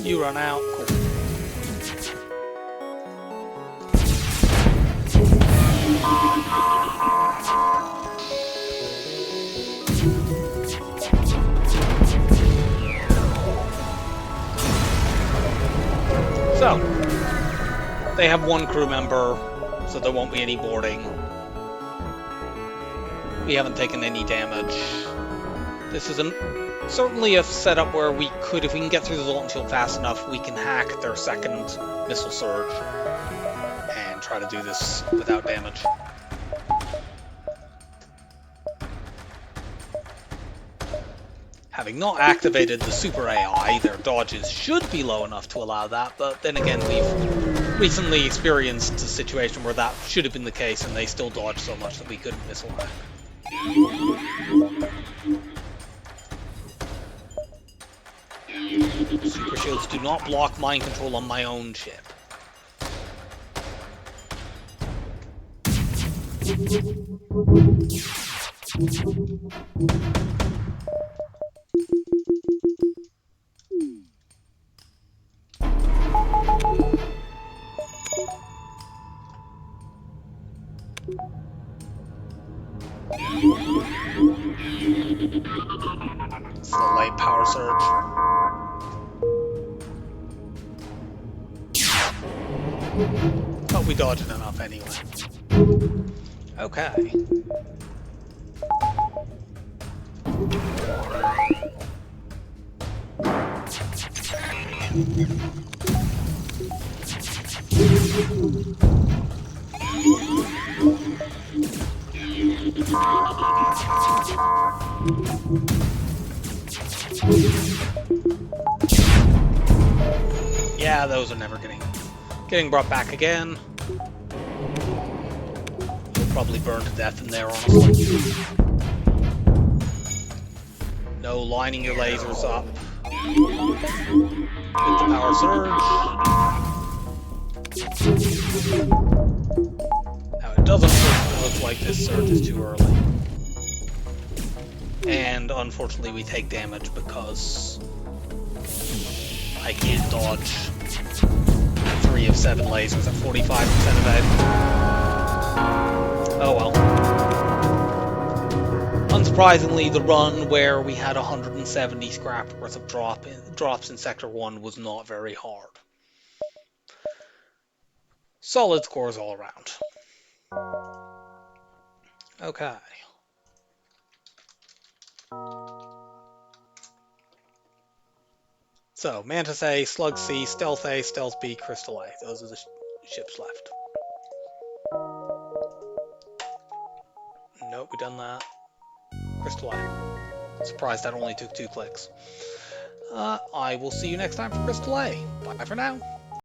You run out. Cool. So, they have one crew member, so there won't be any boarding. We haven't taken any damage. This is certainly a setup where we could, if we can get through the Zoltan Shield fast enough, we can hack their second missile surge and try to do this without damage. Having not activated the Super AI, their dodges should be low enough to allow that, but then again, we've recently experienced a situation where that should have been the case, and they still dodged so much that we couldn't missile hack. Super shields do not block mind control on my own ship. It's the light power surge. But we dodged it enough anyway. Okay. Yeah, those are never getting brought back again. You'll probably burn to death in there, honestly. No lining your lasers up. With the power surge. Now it doesn't look like this surge is too early. And unfortunately we take damage because I can't dodge 3 of 7 lasers at 45% evade. Oh well. Unsurprisingly, the run where we had 170 scrap worth of drops in Sector 1 was not very hard. Solid scores all around. Okay. So, Mantis A, Slug C, Stealth A, Stealth B, Crystal A. Those are the ships left. Nope, we done that. Crystal A. Surprised that only took 2 clicks. I will see you next time for Crystal A. Bye for now.